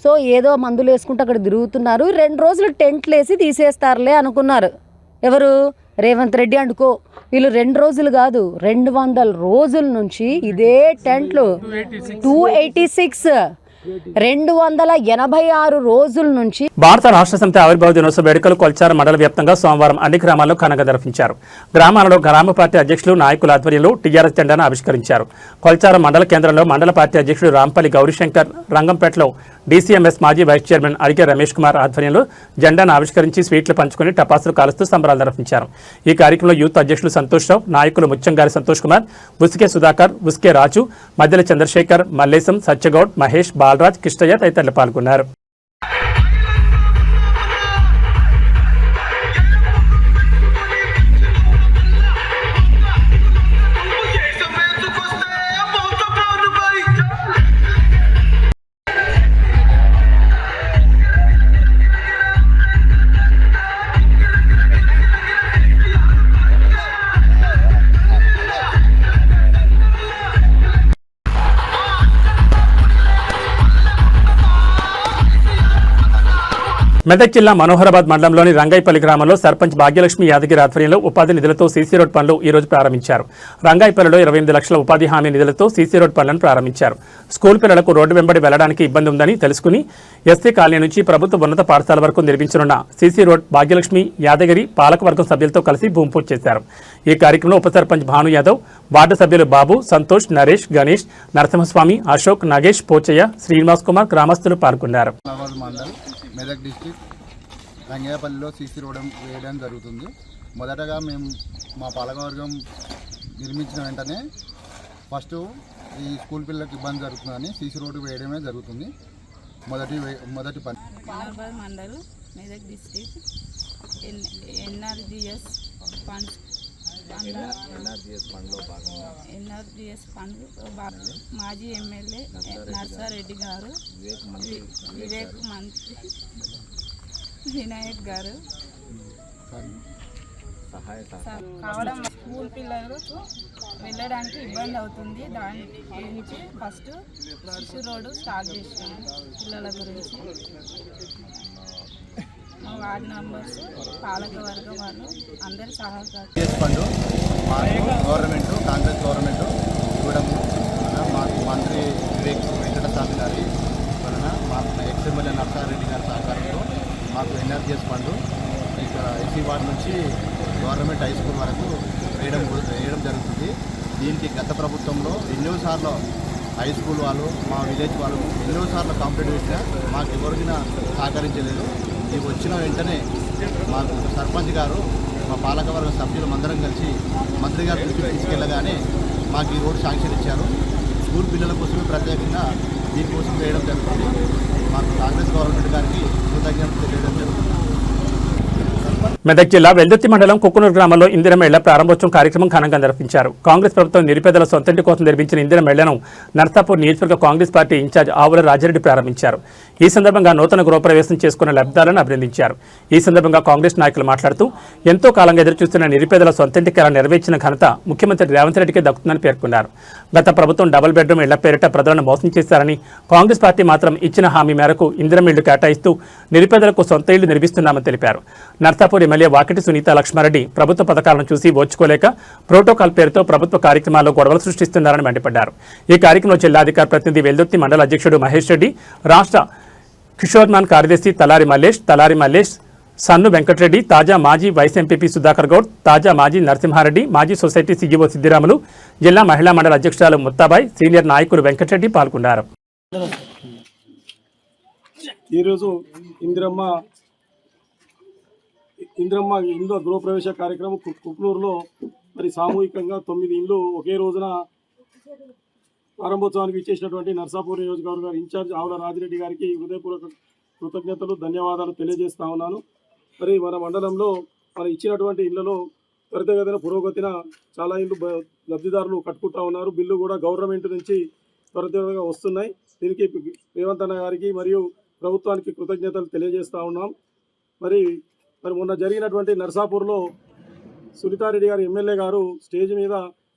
సో ఏదో మందులు వేసుకుంటూ అక్కడ తిరుగుతున్నారు. 2 రోజులు టెంట్లు వేసి తీసేస్తారులే అనుకున్నారు. ఎవరు? రేవంత్ రెడ్డి అనుకో. వీళ్ళు 2 రోజులు కాదు, 200 రోజుల నుంచి ఇదే టెంట్లు, 286 286 రోజుల నుంచి. భారత రాష్ట్ర సమితి ఆవిర్భావ దినోత్సవ వేడుకలు కొల్చారం మండల వ్యాప్తంగా సోమవారం అన్ని గ్రామాల్లో ఘనంగా నిర్వహించారు. గ్రామాలలో గ్రామ పార్టీ అధ్యక్షులు, నాయకుల ఆధ్వర్యంలో టీఆర్ఎస్ జెండాను ఆవిష్కరించారు. కొల్చారం మండల కేంద్రంలో మండల పార్టీ అధ్యక్షుడు రాంపల్లి గౌరీశంకర్, రంగంపేటలో డీసీఎంఎస్ మాజీ వైస్ చైర్మన్ అడిగే రమేష్ కుమార్ ఆధ్వర్యంలో జెండాను ఆవిష్కరించి స్వీట్లు పంచుకుని టపాసులు కాలుస్తూ సంబరాలు నిర్వహించారు. ఈ కార్యక్రమంలో యూత్ అధ్యక్షులు సంతోష్ రావు, నాయకులు ముచ్చంగారి సంతోష్ కుమార్, ఉస్కే సుధాకర్, ఉస్కే రాజు, మధ్యల చంద్రశేఖర్, మల్లేశం, సత్యగౌడ్, మహేష్, బాలరాజ్, కిష్టయ్య తదితరులు పాల్గొన్నారు. మెదక్ జిల్లా మనోహరాబాద్ మండలంలోని రంగాయిపల్లి గ్రామంలో సర్పంచ్ భాగ్యలక్ష్మి యాదగిరి ఆధ్వర్యంలో ఉపాధి నిధులతో సీసీ రోడ్ పనులు ఈ రోజు ప్రారంభించారు. రంగాయిపల్లిలో 28 లక్షల ఉపాధి హామీ నిధులతో సీసీ రోడ్ పనులను ప్రారంభించారు. స్కూల్ పిల్లలకు రోడ్డు వెంబడి వెళ్లడానికి ఇబ్బంది ఉందని తెలుసుకుని ఎస్సీ కాలనీ నుంచి ప్రభుత్వ ఉన్నత పాఠశాల వరకు నిర్మించనున్న సీసీ రోడ్ భాగ్యలక్ష్మి యాదగిరి పాలకవర్గం సభ్యులతో కలిసి భూమి పూజ చేశారు. ఈ కార్యక్రమంలో ఉప సర్పంచ్ భాను యాదవ్, వార్డు సభ్యులు బాబు, సంతోష్, నరేష్, గణేష్, నరసింహస్వామి, అశోక్, నాగేష్, పోచయ్య, శ్రీనివాస్ కుమార్ గ్రామస్తులు పాల్గొన్నారు. మెదక్ డిస్టిక్ రంగాయపల్లిలో సీసీ రోడ్ వేయడం జరుగుతుంది. మొదటగా మేము మా పాలకవర్గం నిర్మించిన వెంటనే ఫస్ట్ ఈ స్కూల్ పిల్లలకు ఇబ్బంది జరుగుతుందని సీసీ రోడ్డు వేయడమే జరుగుతుంది. మొదటి పని Manoharabad mandal Medak district NREGS funds మాజీ ఎమ్మెల్యే నర్సారెడ్డి గారు, వివేక్ మంత్రి వినాయక్ గారు కావడం స్కూల్ పిల్లలకు వెళ్ళడానికి ఇబ్బంది అవుతుంది. దాని గురించి ఫస్ట్ సీసీ రోడ్డు స్టార్ట్ చేసాము. పిల్లల గురించి మా వార్డ్ మెంబర్స్, పాలకవర్గం వాళ్ళు అందరు ఫండ్ గవర్నమెంట్, కాంగ్రెస్ గవర్నమెంట్ ఇవ్వడం మాకు మంత్రి వివేక్ వెంకటస్వామి గారి వలన మాకు ఎక్స్ఎమ్మెల్యే నర్సారెడ్డి గారి సహకారంతో మాకు ఎన్ఆర్జీఎస్ ఫండ్ ఇక్కడ ఎస్సీ వార్డు నుంచి గవర్నమెంట్ హై స్కూల్ వరకు వేయడం జరుగుతుంది. దీనికి గత ప్రభుత్వంలో ఎన్నోసార్లు హై స్కూల్ వాళ్ళు, మా విలేజ్ వాళ్ళు ఎన్నోసార్లు కంప్లీట్ చేసినా మాకు ఎవరికైనా సహకరించలేదు. ఇవి వచ్చిన వెంటనే మాకు సర్పంచ్ గారు, మా పాలకవర్గ సభ్యులు అందరం కలిసి మంత్రి గారు తీసుకెళ్ళగానే మాకు ఈ రోడ్డు శాంక్షన్ ఇచ్చారు. స్కూల్ పిల్లల కోసమే ప్రత్యేకంగా దీనికోసం వేయడం జరుగుతుంది. మాకు కాంగ్రెస్ గవర్నమెంట్ గారికి కృతజ్ఞతలు తెలియడం జరుగుతుంది. మెదక్ జిల్లా వెల్దుర్తి మండలం కుక్కునూరు గ్రామంలో ఇందిరమ్మ ఇళ్ల ప్రారంభోత్సవం కార్యక్రమం ఘనంగా నిర్వహించారు. కాంగ్రెస్ ప్రభుత్వం నిరుపేదల సొంతంటి కోసం నిర్మించిన ఇందిరమ్మ ఇళ్లను నర్సాపూర్ నియోజకవర్గ కాంగ్రెస్ పార్టీ ఇన్ఛార్జ్ ఆవుల రాజారెడ్డి ప్రారంభించారు. ఈ సందర్భంగా నూతన గృహప్రవేశం చేసుకున్న లబ్ధిదారులను అభినందించారు. ఈ సందర్భంగా కాంగ్రెస్ నాయకులు మాట్లాడుతూ ఎంతో కాలంగా ఎదురుచూస్తున్న నిరుపేదల సొంతంటి కళ నెరవేర్చిన ఘనత ముఖ్యమంత్రి రేవంత్ రెడ్డికి దక్కుతుందని పేర్కొన్నారు. గత ప్రభుత్వం డబుల్ బెడ్రూమ్ ఇళ్ల పేరిట ప్రజలను మోసం చేశారని, కాంగ్రెస్ పార్టీ మాత్రం ఇచ్చిన హామీ మేరకు ఇందిరమ్మ ఇళ్లు కేటాయిస్తూ నిరుపేదలకు సొంత ఇళ్లు నిర్మిస్తున్నామని తెలిపారు. నర్సాపూర్ ఎమ్మెల్యే ఎమ్మెల్యే వాకిటి సునీత లక్ష్మారెడ్డి ప్రభుత్వ పథకాలను చూసి ఓర్చుకోలేక ప్రోటోకాల్ పేరుతో ప్రభుత్వ కార్యక్రమాల్లో గొడవలు సృష్టిస్తున్నారని మండిపడ్డారు. ఈ కార్యక్రమంలో జిల్లాధికార ప్రతినిధి వెల్దుర్తి మండల అధ్యక్షుడు మహేష్ రెడ్డి, రాష్ట్ర కిషోర్మాన్ కార్యదర్శి తలారి మల్లేష్, సన్ను వెంకటరెడ్డి, తాజా మాజీ వైస్ ఎంపీపీ సుధాకర్ గౌడ్, తాజా మాజీ నరసింహారెడ్డి, మాజీ సొసైటీ సీఈఓ సిద్దిరాములు, జిల్లా మహిళా మండల అధ్యక్షురాలు ముత్తాబాయ్, సీనియర్ నాయకులు వెంకటరెడ్డి పాల్గొన్నారు. ఈరోజు ఇందిరమ్మ ఇండ్ల గృహప్రవేశ కార్యక్రమం కుక్నూరులో మరి సామూహికంగా 9 ఇండ్లు ఒకే రోజున ప్రారంభోత్సవానికి ఇచ్చేసినటువంటి నర్సాపూర్ నియోజకవర్గ ఇన్ఛార్జ్ ఆవుల రాజిరెడ్డి గారికి హృదయపూర్వక కృతజ్ఞతలు, ధన్యవాదాలు తెలియజేస్తా ఉన్నాను. మరి మన మండలంలో మరి ఇచ్చినటువంటి ఇళ్లలో త్వరితగతిన పురోగతిన చాలా ఇండ్లు లబ్ధిదారులు కట్టుకుంటా ఉన్నారు. బిల్లు కూడా గవర్నమెంట్ నుంచి త్వరితగతిగా వస్తున్నాయి. దీనికి రేవంత్ అన్న గారికి మరియు ప్రభుత్వానికి కృతజ్ఞతలు తెలియజేస్తూ ఉన్నాం. మరి మొన్న జరిగినటువంటి నర్సాపూర్లో సునీతారెడ్డి గారు ఎమ్మెల్యే గారు స్టేజ్ మీద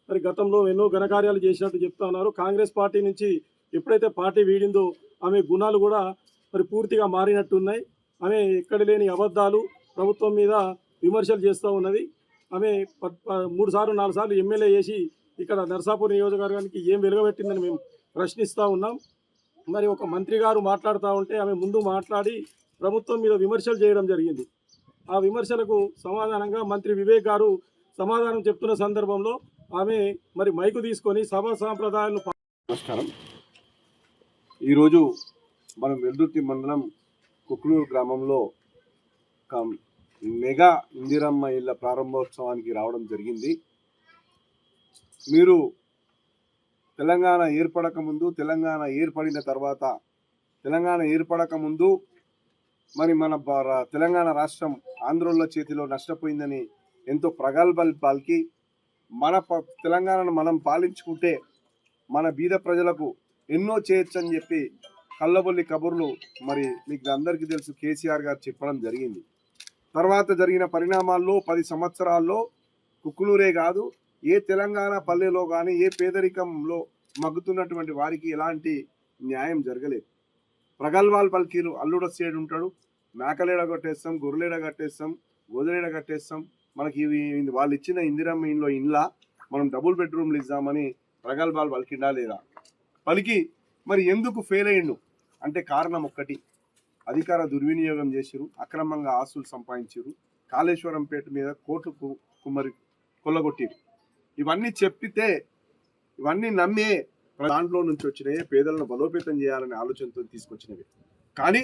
మరి గతంలో ఎన్నో ఘనకార్యాలు చేసినట్టు చెప్తా ఉన్నారు. కాంగ్రెస్ పార్టీ నుంచి ఎప్పుడైతే పార్టీ వీడిందో ఆమె గుణాలు కూడా మరి పూర్తిగా మారినట్టున్నాయి. ఆమె ఎక్కడ లేని అబద్ధాలు ప్రభుత్వం మీద విమర్శలు చేస్తూ ఉన్నది. ఆమె 3 సార్లు 4 సార్లు ఎమ్మెల్యే చేసి ఇక్కడ నర్సాపూర్ నియోజకవర్గానికి ఏం వెలుగబెట్టిందని మేము ప్రశ్నిస్తూ ఉన్నాం. మరి ఒక మంత్రి గారు మాట్లాడుతూ ఉంటే ఆమె ముందు మాట్లాడి ప్రభుత్వం మీద విమర్శలు చేయడం జరిగింది. ఆ విమర్శలకు సమాధానంగా మంత్రి వివేక్ గారు సమాధానం చెప్తున్న సందర్భంలో ఆమె మరి మైకు తీసుకొని సభా సాంప్రదాయాలను. నమస్కారం. ఈరోజు మనం వెల్దుర్తి మండలం కుక్నూరు గ్రామంలో ఒక మెగా ఇందిరమ్మ ఇళ్ల ప్రారంభోత్సవానికి రావడం జరిగింది. మీరు తెలంగాణ ఏర్పడక ముందు, తెలంగాణ ఏర్పడిన తర్వాత, తెలంగాణ ఏర్పడక ముందు మరి మన తెలంగాణ రాష్ట్రం ఆంధ్రోళ్ళ చేతిలో నష్టపోయిందని ఎంతో ప్రగల్భాలు పలికి మన తెలంగాణను మనం పాలించుకుంటే మన బీద ప్రజలకు ఎన్నో చేయొచ్చని చెప్పి కళ్ళబొల్లి కబుర్లు మరి మీకు అందరికీ తెలుసు కేసీఆర్ గారు చెప్పడం జరిగింది. తర్వాత జరిగిన పరిణామాల్లో 10 సంవత్సరాల్లో కుక్కునూరే కాదు ఏ తెలంగాణ పల్లెలో కానీ ఏ పేదరికంలో మగ్గుతున్నటువంటి వారికి ఎలాంటి న్యాయం జరగలేదు. ప్రగల్భాలు పలికిలు అల్లుడ సేడు ఉంటాడు, మేకలేడ కట్టేస్తాం, గొర్రెలేడ కట్టేస్తాం, గోదలేడ కట్టేస్తాం, మనకి వాళ్ళు ఇచ్చిన ఇందిరమ్మ ఇంట్లో ఇండ్లా మనం డబుల్ బెడ్రూమ్లు ఇద్దామని ప్రగల్భాలు పలికిండా లేదా? పలికి మరి ఎందుకు ఫెయిల్ అయ్యిండు అంటే కారణం ఒక్కటి, అధికార దుర్వినియోగం చేసిరు, అక్రమంగా ఆస్తులు సంపాదించారు, కాళేశ్వరం పేట మీద కోర్టుకు కుమ్మరి కొల్లగొట్టిరు. ఇవన్నీ చెప్పితే ఇవన్నీ నమ్మే దాంట్లో నుంచి వచ్చినాయి, పేదలను బలోపేతం చేయాలనే ఆలోచనతో తీసుకొచ్చినవి. కానీ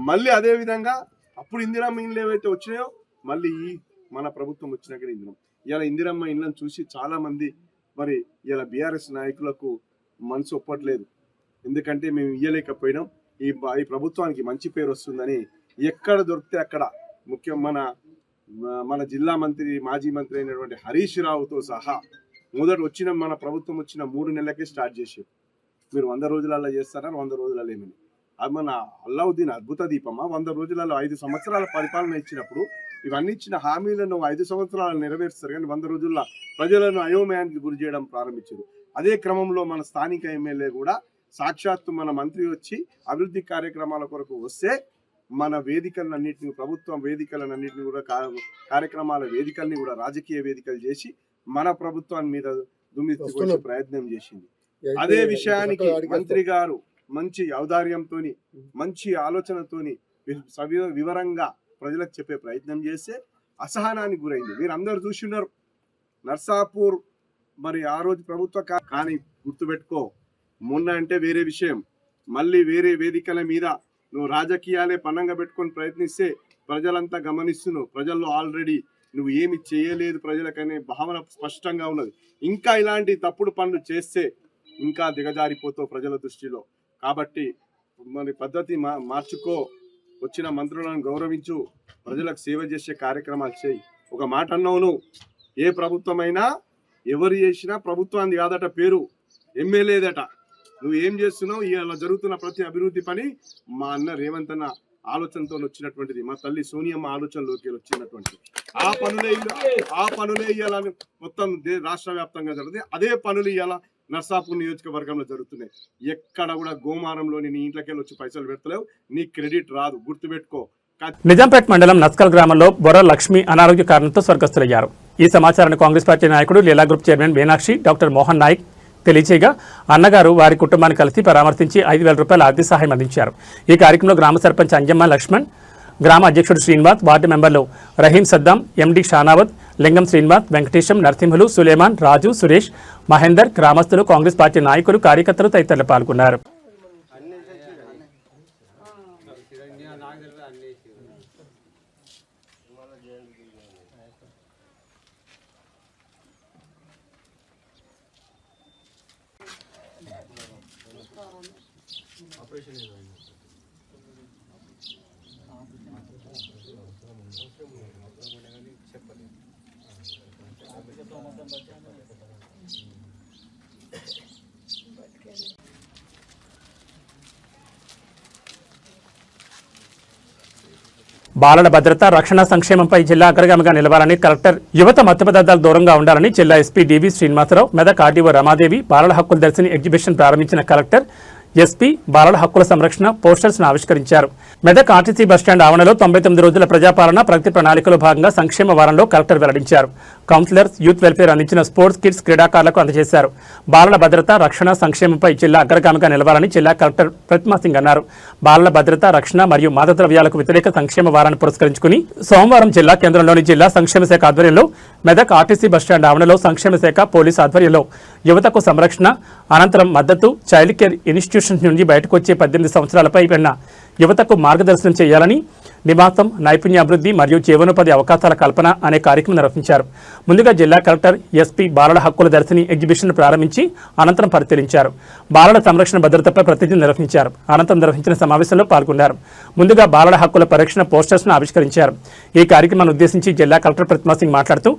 మళ్ళీ అదే విధంగా అప్పుడు ఇందిరమ్మ ఇండ్లు ఏవైతే వచ్చినాయో మళ్ళీ ఈ మన ప్రభుత్వం వచ్చినాక ఇలా ఇందిరమ్మ ఇండ్లను చూసి చాలామంది మరి ఇలా బీఆర్ఎస్ నాయకులకు మనసు ఒప్పట్లేదు. ఎందుకంటే మేము ఇయ్యలేకపోయినాం, ఈ ప్రభుత్వానికి మంచి పేరు వస్తుందని ఎక్కడ దొరికితే అక్కడ ముఖ్యం మన జిల్లా మంత్రి, మాజీ మంత్రి అయినటువంటి హరీష్ రావుతో సహా మొదట వచ్చిన మన ప్రభుత్వం వచ్చిన 3 నెలలకే స్టార్ట్ చేసారు. మీరు 100 రోజులలో చేస్తారని 100 రోజులలో ఏమని, అది మన అల్లావుద్దీన్ అద్భుత దీపమా? 100 రోజులలో 5 సంవత్సరాల పరిపాలన ఇచ్చినప్పుడు ఇవన్నీ ఇచ్చిన హామీలను 5 సంవత్సరాలు నెరవేరుస్తారు, కానీ 100 రోజుల్లో ప్రజలను అయోమయానికి గురి చేయడం ప్రారంభించారు. అదే క్రమంలో మన స్థానిక ఎమ్మెల్యే కూడా సాక్షాత్తు మన మంత్రి వచ్చి అభివృద్ధి కార్యక్రమాల కొరకు వస్తే మన వేదికలన్నింటినీ, ప్రభుత్వం వేదికలన్నింటినీ కూడా కార్యక్రమాల వేదికల్ని కూడా రాజకీయ వేదికలు చేసి మన ప్రభుత్వాన్ని మీద దుమ్మెత్తికొచ్చే ప్రయత్నం చేసింది. అదే విషయానికి మంత్రి గారు మంచి ఔదార్యంతో, మంచి ఆలోచనతోని వివరంగా ప్రజలకు చెప్పే ప్రయత్నం చేస్తే అసహనానికి గురైంది. మీరు అందరూ చూస్తున్నారు నర్సాపూర్ మరి ఆ రోజు ప్రభుత్వ. కానీ గుర్తుపెట్టుకో, మొన్న అంటే వేరే విషయం, మళ్ళీ వేరే వేదికల మీద నువ్వు రాజకీయాలే పన్నంగా పెట్టుకొని ప్రయత్నిస్తే ప్రజలంతా గమనిస్తున్నావు. ప్రజల్లో ఆల్రెడీ నువ్వు ఏమి చేయలేదు ప్రజలకనే భావన స్పష్టంగా ఉన్నది. ఇంకా ఇలాంటి తప్పుడు పనులు చేస్తే ఇంకా దిగజారిపోతావు ప్రజల దృష్టిలో. కాబట్టి మరి పద్ధతి మార్చుకో, వచ్చిన మంత్రులను గౌరవించు, ప్రజలకు సేవ చేసే కార్యక్రమాలు చేయి. ఒక మాట అన్నావు నువ్వు, ఏ ప్రభుత్వమైనా ఎవరు చేసినా ప్రభుత్వాన్ని కాదట పేరు, ఎమ్మెల్యేదట. నువ్వు ఏం చేస్తున్నావు? ఇలా జరుగుతున్న ప్రతి అభివృద్ధి పని మా అన్న రేవంత్ అన్న ఆలోచనతో వచ్చినటువంటిది, మా తల్లి సోనియమ్మ ఆలోచనలోకి వచ్చినటువంటిది. ఆ పనులే ఇవాళ మొత్తం రాష్ట్ర వ్యాప్తంగా జరుగుతుంది. అదే పనులు ఇవాళ నర్సాపూర్ నియోజకవర్గంలో జరుగుతున్నాయి. ఎక్కడ కూడా గోమారంలోని నీ ఇంట్లోకి వచ్చి పైసలు పెడతలేవు, నీ క్రెడిట్ రాదు, గుర్తుపెట్టుకో. నిజాంపేట్ మండలం నస్కల్ గ్రామంలో బొర్ర లక్ష్మి అనారోగ్య కారణంతో స్వర్గస్థులయ్యారు. ఈ సమాచారాన్ని కాంగ్రెస్ పార్టీ నాయకుడు Leela group chairman Meenakshi doctor Mohan Naik తెలియచేయగా అన్నగారు వారి కుటుంబాన్ని కలిసి పరామర్శించి 5,000 రూపాయల ఆర్థిక సహాయం అందించారు. ఈ కార్యక్రమంలో గ్రామ సర్పంచ్ అంజమ్మ లక్ష్మణ్, గ్రామ అధ్యక్షుడు శ్రీనివాస్, వార్డు మెంబర్లు రహీం సద్దాం, ఎండి షానావత్, లింగం శ్రీనివాస్, వెంకటేశం, నరసింహులు, సులేమాన్, రాజు, సురేష్, మహేందర్, గ్రామస్తులు, కాంగ్రెస్ పార్టీ నాయకులు, కార్యకర్తలు తదితరులు పాల్గొన్నారు. బాలల భద్రత, రక్షణ, సంక్షేమంపై జిల్లా అగ్రగామిగా నిలవాలని కలెక్టర్, యువత మత్తు పదార్థాలు దూరంగా ఉండాలని జిల్లా ఎస్పీ డివి శ్రీనివాసరావు, మెదక్ ఆర్డీఓ రమాదేవి బాలల హక్కుల దర్శిని ఎగ్జిబిషన్ ప్రారంభించిన కలెక్టర్, ఎస్పీ బాలల హక్కుల సంరక్షణ పోస్టర్స్ ను ఆవిష్కరించారు. మెదక్ ఆర్టీసీ బస్టాండ్ ఆవరణలో 99 రోజుల ప్రజాపాలన ప్రగతి ప్రణాళికలో భాగంగా సంక్షేమ వారంలో కలెక్టర్ వెల్లడించారు. కౌన్సిలర్స్, యూత్ వెల్ఫేర్ అందించిన స్పోర్ట్స్ కిట్స్ క్రీడాకారులకు అందజేశారు. బాలల భద్రత, రక్షణ, సంక్షేమంపై జిల్లా అగ్రగామిగా నిలవాలని జిల్లా కలెక్టర్ ప్రతిమా సింగ్ అన్నారు. బాలల భద్రత, రక్షణ మరియు మాదక ద్రవ్యాలకు వ్యతిరేక సంక్షేమ వారాన్ని పురస్కరించుకుని సోమవారం జిల్లా కేంద్రంలోని జిల్లా సంక్షేమ శాఖ ఆధ్వర్యంలో మెదక్ ఆర్టీసీ బస్టాండ్ ఆవరణలో సంక్షేమ శాఖ, పోలీసు ఆధ్వర్యంలో యువతకు సంరక్షణ, అనంతరం మద్దతు, చైల్డ్ కేర్ ఇన్స్టిట్యూషన్స్ నుండి బయటకు వచ్చే 18 సంవత్సరాలపై పైన యువతకు మార్గదర్శనం చేయాలని, నివాసం, నైపుణ్యాభివృద్ధి మరియు జీవనోపాధి అవకాశాల కల్పన అనే కార్యక్రమం నిర్వహించారు. ముందుగా జిల్లా కలెక్టర్, ఎస్పీ బాలల హక్కుల దర్శిని ఎగ్జిబిషన్ ప్రారంభించి అనంతరం పరిశీలించారు. బాలల సంరక్షణ భద్రతపై ప్రతిజ్ఞ నిర్వహించారు. అనంతరం నిర్వహించిన సమావేశంలో పాల్గొన్నారు. ముందుగా బాలల హక్కుల పరిరక్షణ పోస్టర్స్ ను ఆవిష్కరించారు. ఈ కార్యక్రమాన్ని ఉద్దేశించి జిల్లా కలెక్టర్ ప్రతిమా సింగ్ మాట్లాడుతూ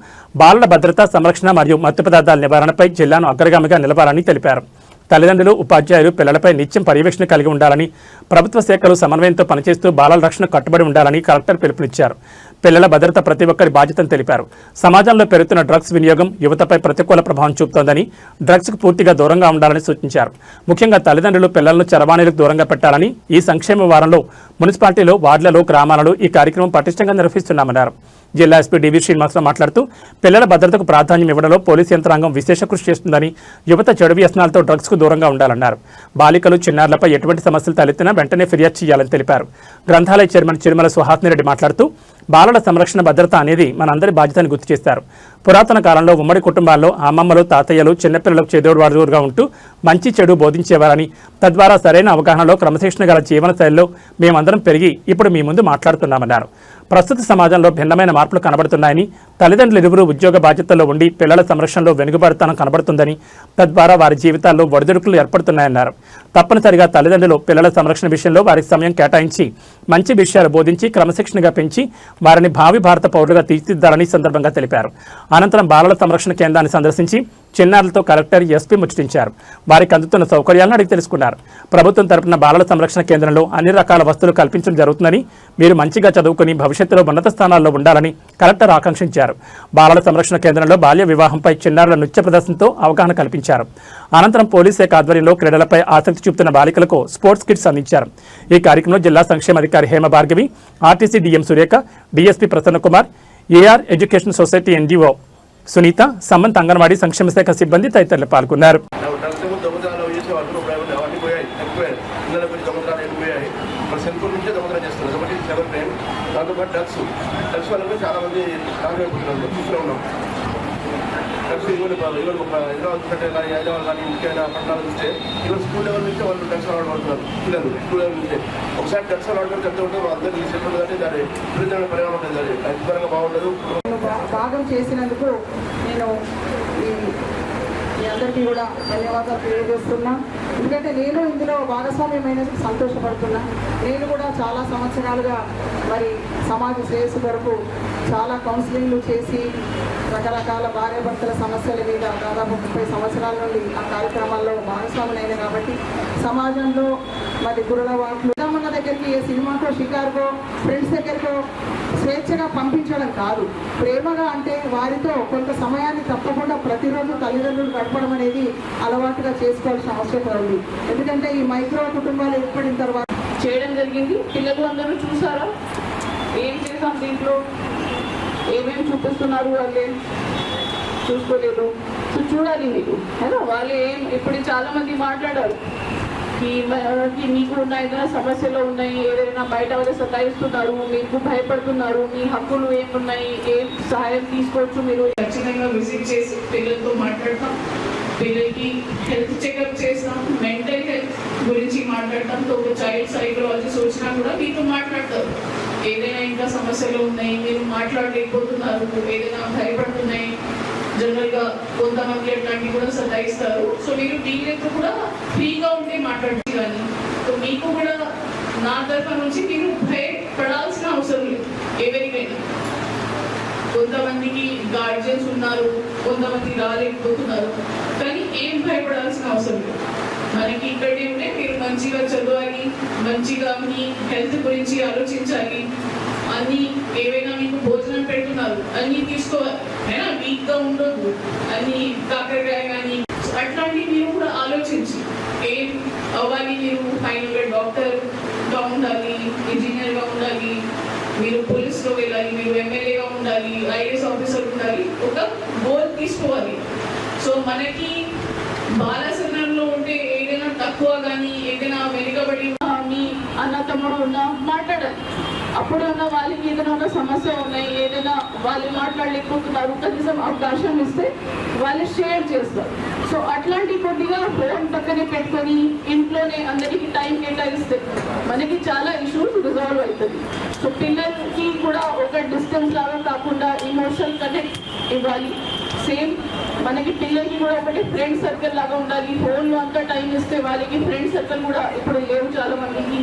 బాలల భద్రత, సంరక్షణ మరియు మత్తు పదార్థాల నివారణపై జిల్లాను అగ్రగామిగా నిలపాలని తెలిపారు. తల్లిదండ్రులు, ఉపాధ్యాయులు పిల్లలపై నిత్యం పర్యవేక్షణ కలిగి ఉండాలని, ప్రభుత్వ శాఖలు సమన్వయంతో పనిచేస్తూ బాలల రక్షణ కట్టుబడి ఉండాలని కలెక్టర్ పిలుపునిచ్చారు. పిల్లల భద్రత ప్రతి ఒక్కరి బాధ్యతని తెలిపారు. సమాజంలో పెరుగుతున్న డ్రగ్స్ వినియోగం యువతపై ప్రతికూల ప్రభావం చూపుతోందని, డ్రగ్స్కు పూర్తిగా దూరంగా ఉండాలని సూచించారు. ముఖ్యంగా తల్లిదండ్రులు పిల్లలను చరవాణీలకు దూరంగా పెట్టాలని, ఈ సంక్షేమ వారంలో మున్సిపాలిటీలో, వార్డులలో, గ్రామాలలో ఈ కార్యక్రమం పటిష్టంగా నిర్వహిస్తున్నామన్నారు. జిల్లా ఎస్పీ డివి శ్రీనివాసరావు మాట్లాడుతూ పిల్లల భద్రతకు ప్రాధాన్యం ఇవ్వడంలో పోలీసు యంత్రాంగం విశేష కృషి చేస్తుందని, యువత చెడు వ్యసనాలతో డ్రగ్స్కు దూరంగా ఉండాలన్నారు. బాలికలు, చిన్నారులపై ఎటువంటి సమస్యలు తలెత్తినా వెంటనే ఫిర్యాదు చేయాలని తెలిపారు. గ్రంథాలయ చైర్మన్ చిరుమల సుహాసిని రెడ్డి మాట్లాడుతూ బాలల సంరక్షణ, భద్రత అనేది మనందరి బాధ్యతని గుర్తు చేశారు. పురాతన కాలంలో ఉమ్మడి కుటుంబాల్లో అమ్మమ్మలు, తాతయ్యలు చిన్నపిల్లలకు చేదోడువాడుగా ఉంటూ మంచి చెడు బోధించేవారని, తద్వారా సరైన అవగాహనలో, క్రమశిక్షణ గల జీవన శైలిలో మేమందరం పెరిగి ఇప్పుడు మీ ముందు మాట్లాడుతున్నామన్నారు. ప్రస్తుత సమాజంలో భిన్నమైన మార్పులు కనబడుతున్నాయని, తల్లిదండ్రులు ఇరువురు ఉద్యోగ బాధ్యతల్లో ఉండి పిల్లల సంరక్షణలో వెనుకబడతనం కనబడుతుందని, తద్వారా వారి జీవితాల్లో ఒడిదుడుకులు ఏర్పడుతున్నాయన్నారు. తప్పనిసరిగా తల్లిదండ్రులు పిల్లల సంరక్షణ విషయంలో వారికి సమయం కేటాయించి మంచి విషయాలు బోధించి క్రమశిక్షణగా పెంచి వారిని భావి భారత పౌరులుగా తీర్చిదిద్దాలని సందర్భంగా తెలిపారు. అనంతరం బాలల సంరక్షణ కేంద్రాన్ని సందర్శించి చిన్నారులతో కలెక్టర్, ఎస్పీ ముచ్చటించారు. వారికి అందుతున్న సౌకర్యాలను అడిగి తెలుసుకున్నారు. ప్రభుత్వం తరపున బాలల సంరక్షణ కేంద్రంలో అన్ని రకాల వస్తువులు కల్పించడం జరుగుతుందని, మీరు మంచిగా చదువుకుని భవిష్యత్తులో ఉన్నత స్థానాల్లో ఉండాలని కలెక్టర్ ఆకాంక్షించారు. బాలల సంరక్షణ కేంద్రంలో బాల్య వివాహంపై చిన్నారుల నృత్య ప్రదర్శనతో అవగాహన కల్పించారు. అనంతరం పోలీస్ శాఖ ఆధ్వర్యంలో క్రీడలపై ఆసక్తి చూపుతున్న బాలికలకు స్పోర్ట్స్ కిట్స్ అందించారు. ఈ కార్యక్రమంలో జిల్లా సంక్షేమ అధికారి Hema Bhargavi, RTC DM Surekha, DSP Prasanna Kumar, AR education society NGO Sunitha, సంబంధ అంగన్వాడీ సంక్షేమ శాఖ సిబ్బంది తదితరులు పాల్గొన్నారు. స్కూల్ లెవెల్ నుంచే వాళ్ళు డ్రగ్స్ అలవాటు పడుతున్నారు పిల్లలు. స్కూల్ లెవెల్ నుంచే ఒకసారి డ్రగ్స్ అలవాటు పడి చెప్తూ ఉంటారు, అందరూ రీసెంట్ కానీ దాని విరుద్ధమైన పరిణామం ఉంటుంది. అది అద్భుతంగా బాగుండదు. భాగం చేసినందుకు నేను మీ అందరికీ కూడా ధన్యవాదాలు తెలియజేస్తున్నా. ఎందుకంటే నేను ఇందులో భాగస్వామ్యమైనందుకు సంతోషపడుతున్నా. నేను కూడా చాలా సంవత్సరాలుగా మరి సమాజ శ్రేయస్సు కొరకు చాలా కౌన్సిలింగ్లు చేసి రకరకాల భార్యాభర్తల సమస్యల మీద దాదాపు 30 సంవత్సరాల నుండి ఆ కార్యక్రమాల్లో భాగస్వాములైన కాబట్టి సమాజంలో మరి గురులవాట్లు మన దగ్గరికి ఏ సినిమాకో, షికారుకో, ఫ్రెండ్స్ దగ్గరకో స్వేచ్ఛగా పంపించడం కాదు. ప్రేమగా అంటే వారితో కొంత సమయాన్ని తప్పకుండా ప్రతిరోజు తల్లిదండ్రులు గడపడం అనేది అలవాటుగా చేసుకోవాల్సిన అవసరం ఉంది. ఎందుకంటే ఈ మైక్రో కుటుంబాలు ఏర్పడిన తర్వాత చేయడం జరిగింది. పిల్లలు అందరూ చూసారా దీంట్లో ఏమేమి చూపిస్తున్నారు వాళ్ళే చూసుకోలేదు. సో చూడాలి మీరు కదా, వాళ్ళు ఏం ఇప్పుడు చాలా మంది మాట్లాడారు మీకు ఉన్న ఏదైనా సమస్యలు ఉన్నాయి, ఏదైనా బయట వాళ్ళు సతాయిస్తున్నారు, మీకు భయపడుతున్నారు, మీ హక్కులు ఏమున్నాయి, ఏం సహాయం తీసుకోవచ్చు. మీరు ఖచ్చితంగా విజిట్ చేసి పిల్లలతో మాట్లాడతాం, పిల్లలకి హెల్త్ చెకప్ చేస్తాం, మెంటల్ హెల్త్ గురించి మాట్లాడతాం. ఒక చైల్డ్ సైకాలజిస్ట్ వచ్చినా కూడా మీతో మాట్లాడతారు. ఏదైనా ఇంకా సమస్యలు ఉన్నాయి, మీరు మాట్లాడలేకపోతున్నారు, ఏదైనా భయపడుతున్నాయి, జనరల్గా కొంతమంది అట్లాంటివి కూడా సతాయిస్తారు. సో మీరు వీళ్ళతో కూడా ఫ్రీగా ఉంటే మాట్లాడచ్చు. కానీ సో మీకు కూడా నా తరఫు నుంచి మీరు భయపడాల్సిన అవసరం లేదు. ఎవరికైనా కొంతమందికి గార్జియన్స్ ఉన్నారు, కొంతమంది రాలేకపోతున్నారు, కానీ ఏం భయపడాల్సిన అవసరం లేదు. మనకి ఇక్కడే ఉంటే మీరు మంచిగా చదవాలి, మంచిగా మీ హెల్త్ గురించి ఆలోచించాలి. అన్నీ ఏవైనా మీకు భోజనం పెడుతున్నారు అన్నీ తీసుకోవాలి, అయినా వీక్గా ఉండదు. అన్నీ కాకరకాయ కానీ అట్లాంటివి మీరు కూడా ఆలోచించి ఏం అవ్వాలి. మీరు ఫైనల్గా డాక్టర్గా ఉండాలి, ఇంజనీర్గా ఉండాలి, మీరు పోలీస్లో వెళ్ళాలి, మీరు ఎమ్మెల్యేగా ఉండాలి, ఐఏఎస్ ఆఫీసర్ ఉండాలి. ఒక గోల్ తీసుకోవాలి. సో మనకి బాలసనంలో ఉంటే ఏదైనా తక్కువ కానీ ఏదైనా వెనుకబడి మీ అన్న తమ్ముడు ఉన్నా మాట్లాడాలి. అప్పుడు ఉన్న వాళ్ళకి ఏదైనా సమస్య ఉన్నాయి, ఏదైనా వాళ్ళు మాట్లాడలేకపోతున్నారు, కనీసం అవకాశం ఇస్తే వాళ్ళు షేర్ చేస్తారు. సో అట్లాంటి కొద్దిగా ఫోన్ పక్కనే పెట్టుకొని ఇంట్లోనే అందరికీ టైం కేటాయిస్తే మనకి చాలా ఇష్యూస్ రిజాల్వ్ అవుతుంది. సో పిల్లలకి కూడా ఒక డిస్టెన్స్ లాగా కాకుండా ఇమోషనల్ కనెక్ట్ ఇవ్వాలి. సేమ్ మనకి పిల్లలకి కూడా ఒకటి ఫ్రెండ్ సర్కిల్ లాగా ఉండాలి. ఫోన్లో అంతా టైం ఇస్తే వాళ్ళకి ఫ్రెండ్ సర్కిల్ కూడా ఇప్పుడు లేవు చాలా మందికి.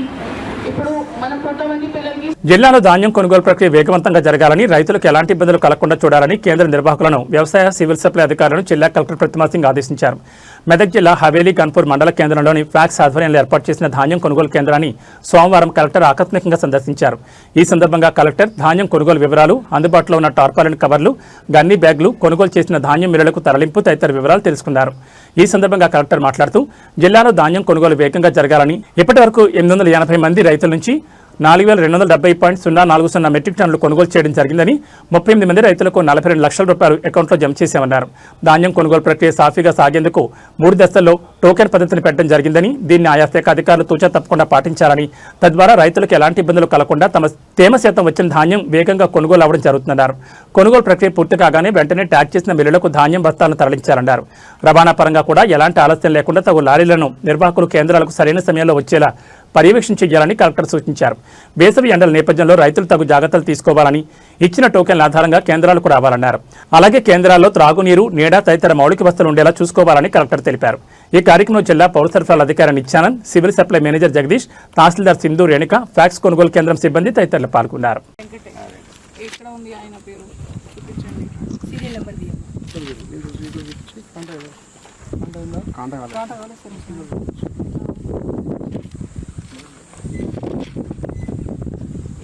ఇప్పుడు మనం కొంతమంది పిల్లలకి జిల్లాలో ధాన్యం కొనుగోలు ప్రక్రియ వేగవంతంగా జరగాలని, రైతులకు ఎలాంటి ఇబ్బందులు కలగకుండా చూడాలని కేంద్ర నిర్వాహకులను వ్యవసాయ సివిల్ సప్లై అధికారులను జిల్లా కలెక్టర్ ప్రతిమా సింగ్ ఆదేశించారు. మెదక్ జిల్లా హవేలీ గన్పూర్ మండల కేంద్రంలోని ఫ్యాక్స్ ఆధ్వర్యంలో ఏర్పాటు చేసిన ధాన్యం కొనుగోలు కేంద్రాన్ని సోమవారం కలెక్టర్ ఆకస్మికంగా సందర్శించారు. ఈ సందర్భంగా కలెక్టర్ ధాన్యం కొనుగోలు వివరాలు, అందుబాటులో ఉన్న టార్పాలిన్ కవర్లు, గన్నీ బ్యాగులు, కొనుగోలు చేసిన ధాన్యం మిల్లులకు తరలింపు తదితర వివరాలు తెలుసుకున్నారు. ఈ సందర్భంగా కలెక్టర్ మాట్లాడుతూ జిల్లాలో ధాన్యం కొనుగోలు వేగంగా జరగాలని, ఇప్పటి వరకు 880 మంది రైతుల నుంచి 4270.040 మెట్రిక్ టన్నులు కొనుగోలు చేయడం జరిగిందని, 38 మంది రైతులకు 42 లక్షల రూపాయలు అకౌంట్లో జమ చేశామన్నారు. ధాన్యం కొనుగోలు ప్రక్రియ సాఫీగా సాగేందుకు 3 దశల్లో టోకెన్ పద్ధతిని పెట్టడం జరిగిందని, దీన్ని ఆయా శాఖ అధికారులు తూచా తప్పకుండా పాటించాలని, తద్వారా రైతులకు ఎలాంటి ఇబ్బందులు కలగకుండా తేమ శాతం వచ్చిన ధాన్యం వేగంగా కొనుగోలు అవ్వడం జరుగుతుందన్నారు. కొనుగోలు ప్రక్రియ పూర్తి కాగానే వెంటనే ట్యాగ్ చేసిన మిల్లులకు ధాన్యం బస్తాలను తరలించాలన్నారు. రవాణా పరంగా కూడా ఎలాంటి ఆలస్యం లేకుండా తగు లారీలను నిర్వాహకులు కేంద్రాలకు సరైన సమయంలో వచ్చేలా పర్యవేక్షణ చేయాలని కలెక్టర్ సూచించారు. వేసవి ఎండల నేపథ్యంలో రైతులు తగు జాగ్రత్తలు తీసుకోవాలని, ఇచ్చిన టోకెన్ల ఆధారంగా కేంద్రాలకు రావాలన్నారు. అలాగే కేంద్రాల్లో త్రాగునీరు, నీడ తదితర మౌలిక వసతులు ఉండేలా చూసుకోవాలని కలెక్టర్ తెలిపారు. ఈ కార్యక్రమంలో జిల్లా పౌర సరఫరాల అధికారి Nityanand, civil supply manager Jagadish, tahsildar Sindhu Renuka, PACS కొనుగోలు కేంద్రం సిబ్బంది తదితరులు పాల్గొన్నారు. ఎక్కడ ఉంది ఆయన పేరు చూపించండి. సీరియల్ నెంబర్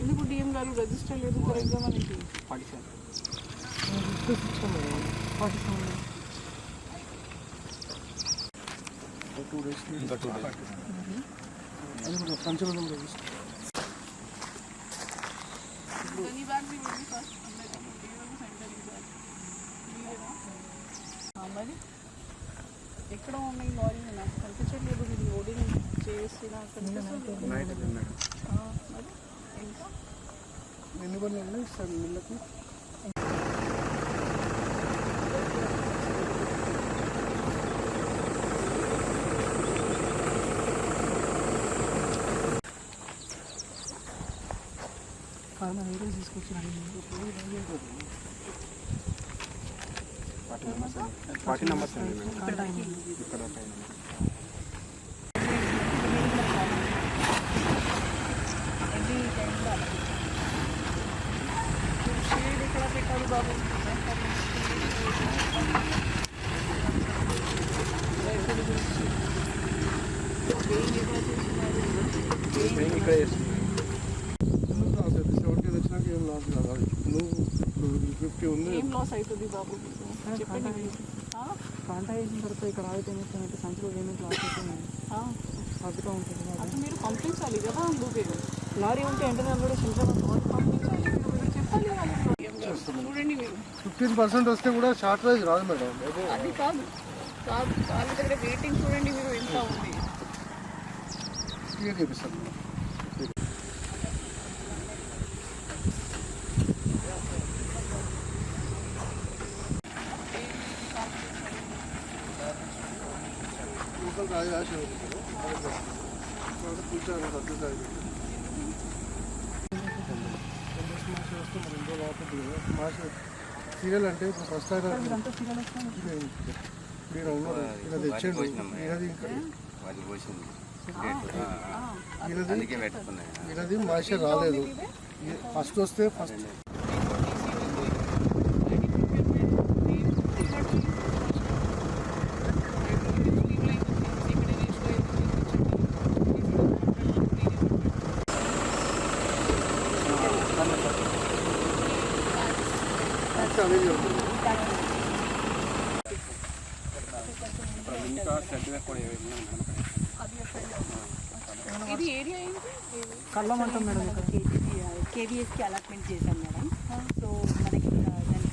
ఎందుకు డిఎం గారు రిజిస్టర్ లేదు కరెక్ట్గా మనకి 47 2 days ఇంకా 2 days అది కూడా పంచవరం రిజిస్టర్ గని బ్యాగ్ भी होगी फर्स्ट हमने सेंटर మరి ఎక్కడ ఉన్నాయి లారీ నాకు కనిపించట్లేదు. మీరు లోడింగ్ చేసిన మరి ఇంకా ఎన్ని బండ్లు ఉన్నాయి సార్ మిల్లుకి? తీసుకొచ్చిన పార్టీ నెంబర్స్ ఇక్కడ షేడ్ ఇక్కడ పెట్టాలి బాబు. ఇక్కడ 70 వచ్చినాక ఏం లాస్ కాదు. నువ్వు 50 ఉంది, ఏం లాస్ అవుతుంది బాబు చెప్పండి. కాంటా వేసిన తర్వాత ఇక్కడ ఆగితే సంచులో పేమెంట్ లాస్ అవుతుంది, అదుగా ఉంటుంది. అది మీరు పంపించాలి కదా. లారీ ఉంటే వెంటనే కూడా పంపించాలి. 15% వస్తే కూడా షార్ట్ ప్రైజ్ రాదు మేడం. అది కాదు కాదు వాళ్ళ దగ్గర వెయిటింగ్ చూడండి మీరు ఎంత ఉంది. క్లియర్ చేపిస్తాను. సీరియల్ అంటే ఇప్పుడు ఫస్ట్ తెచ్చండి వీళ్ళది మాష రాలేదు. ఫస్ట్ వస్తే ఫస్ట్ ఇది ఏరియా ఏంటి? కళ్ళమంటాం మేడం. కేవీఎస్కి అలాట్మెంట్ చేశాం మేడం. సో మనకి దానికి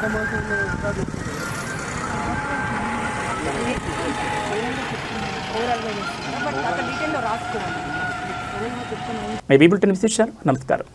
సంబంధించిన మై బీ బులెటిన్ విశేషాలు. నమస్కారం.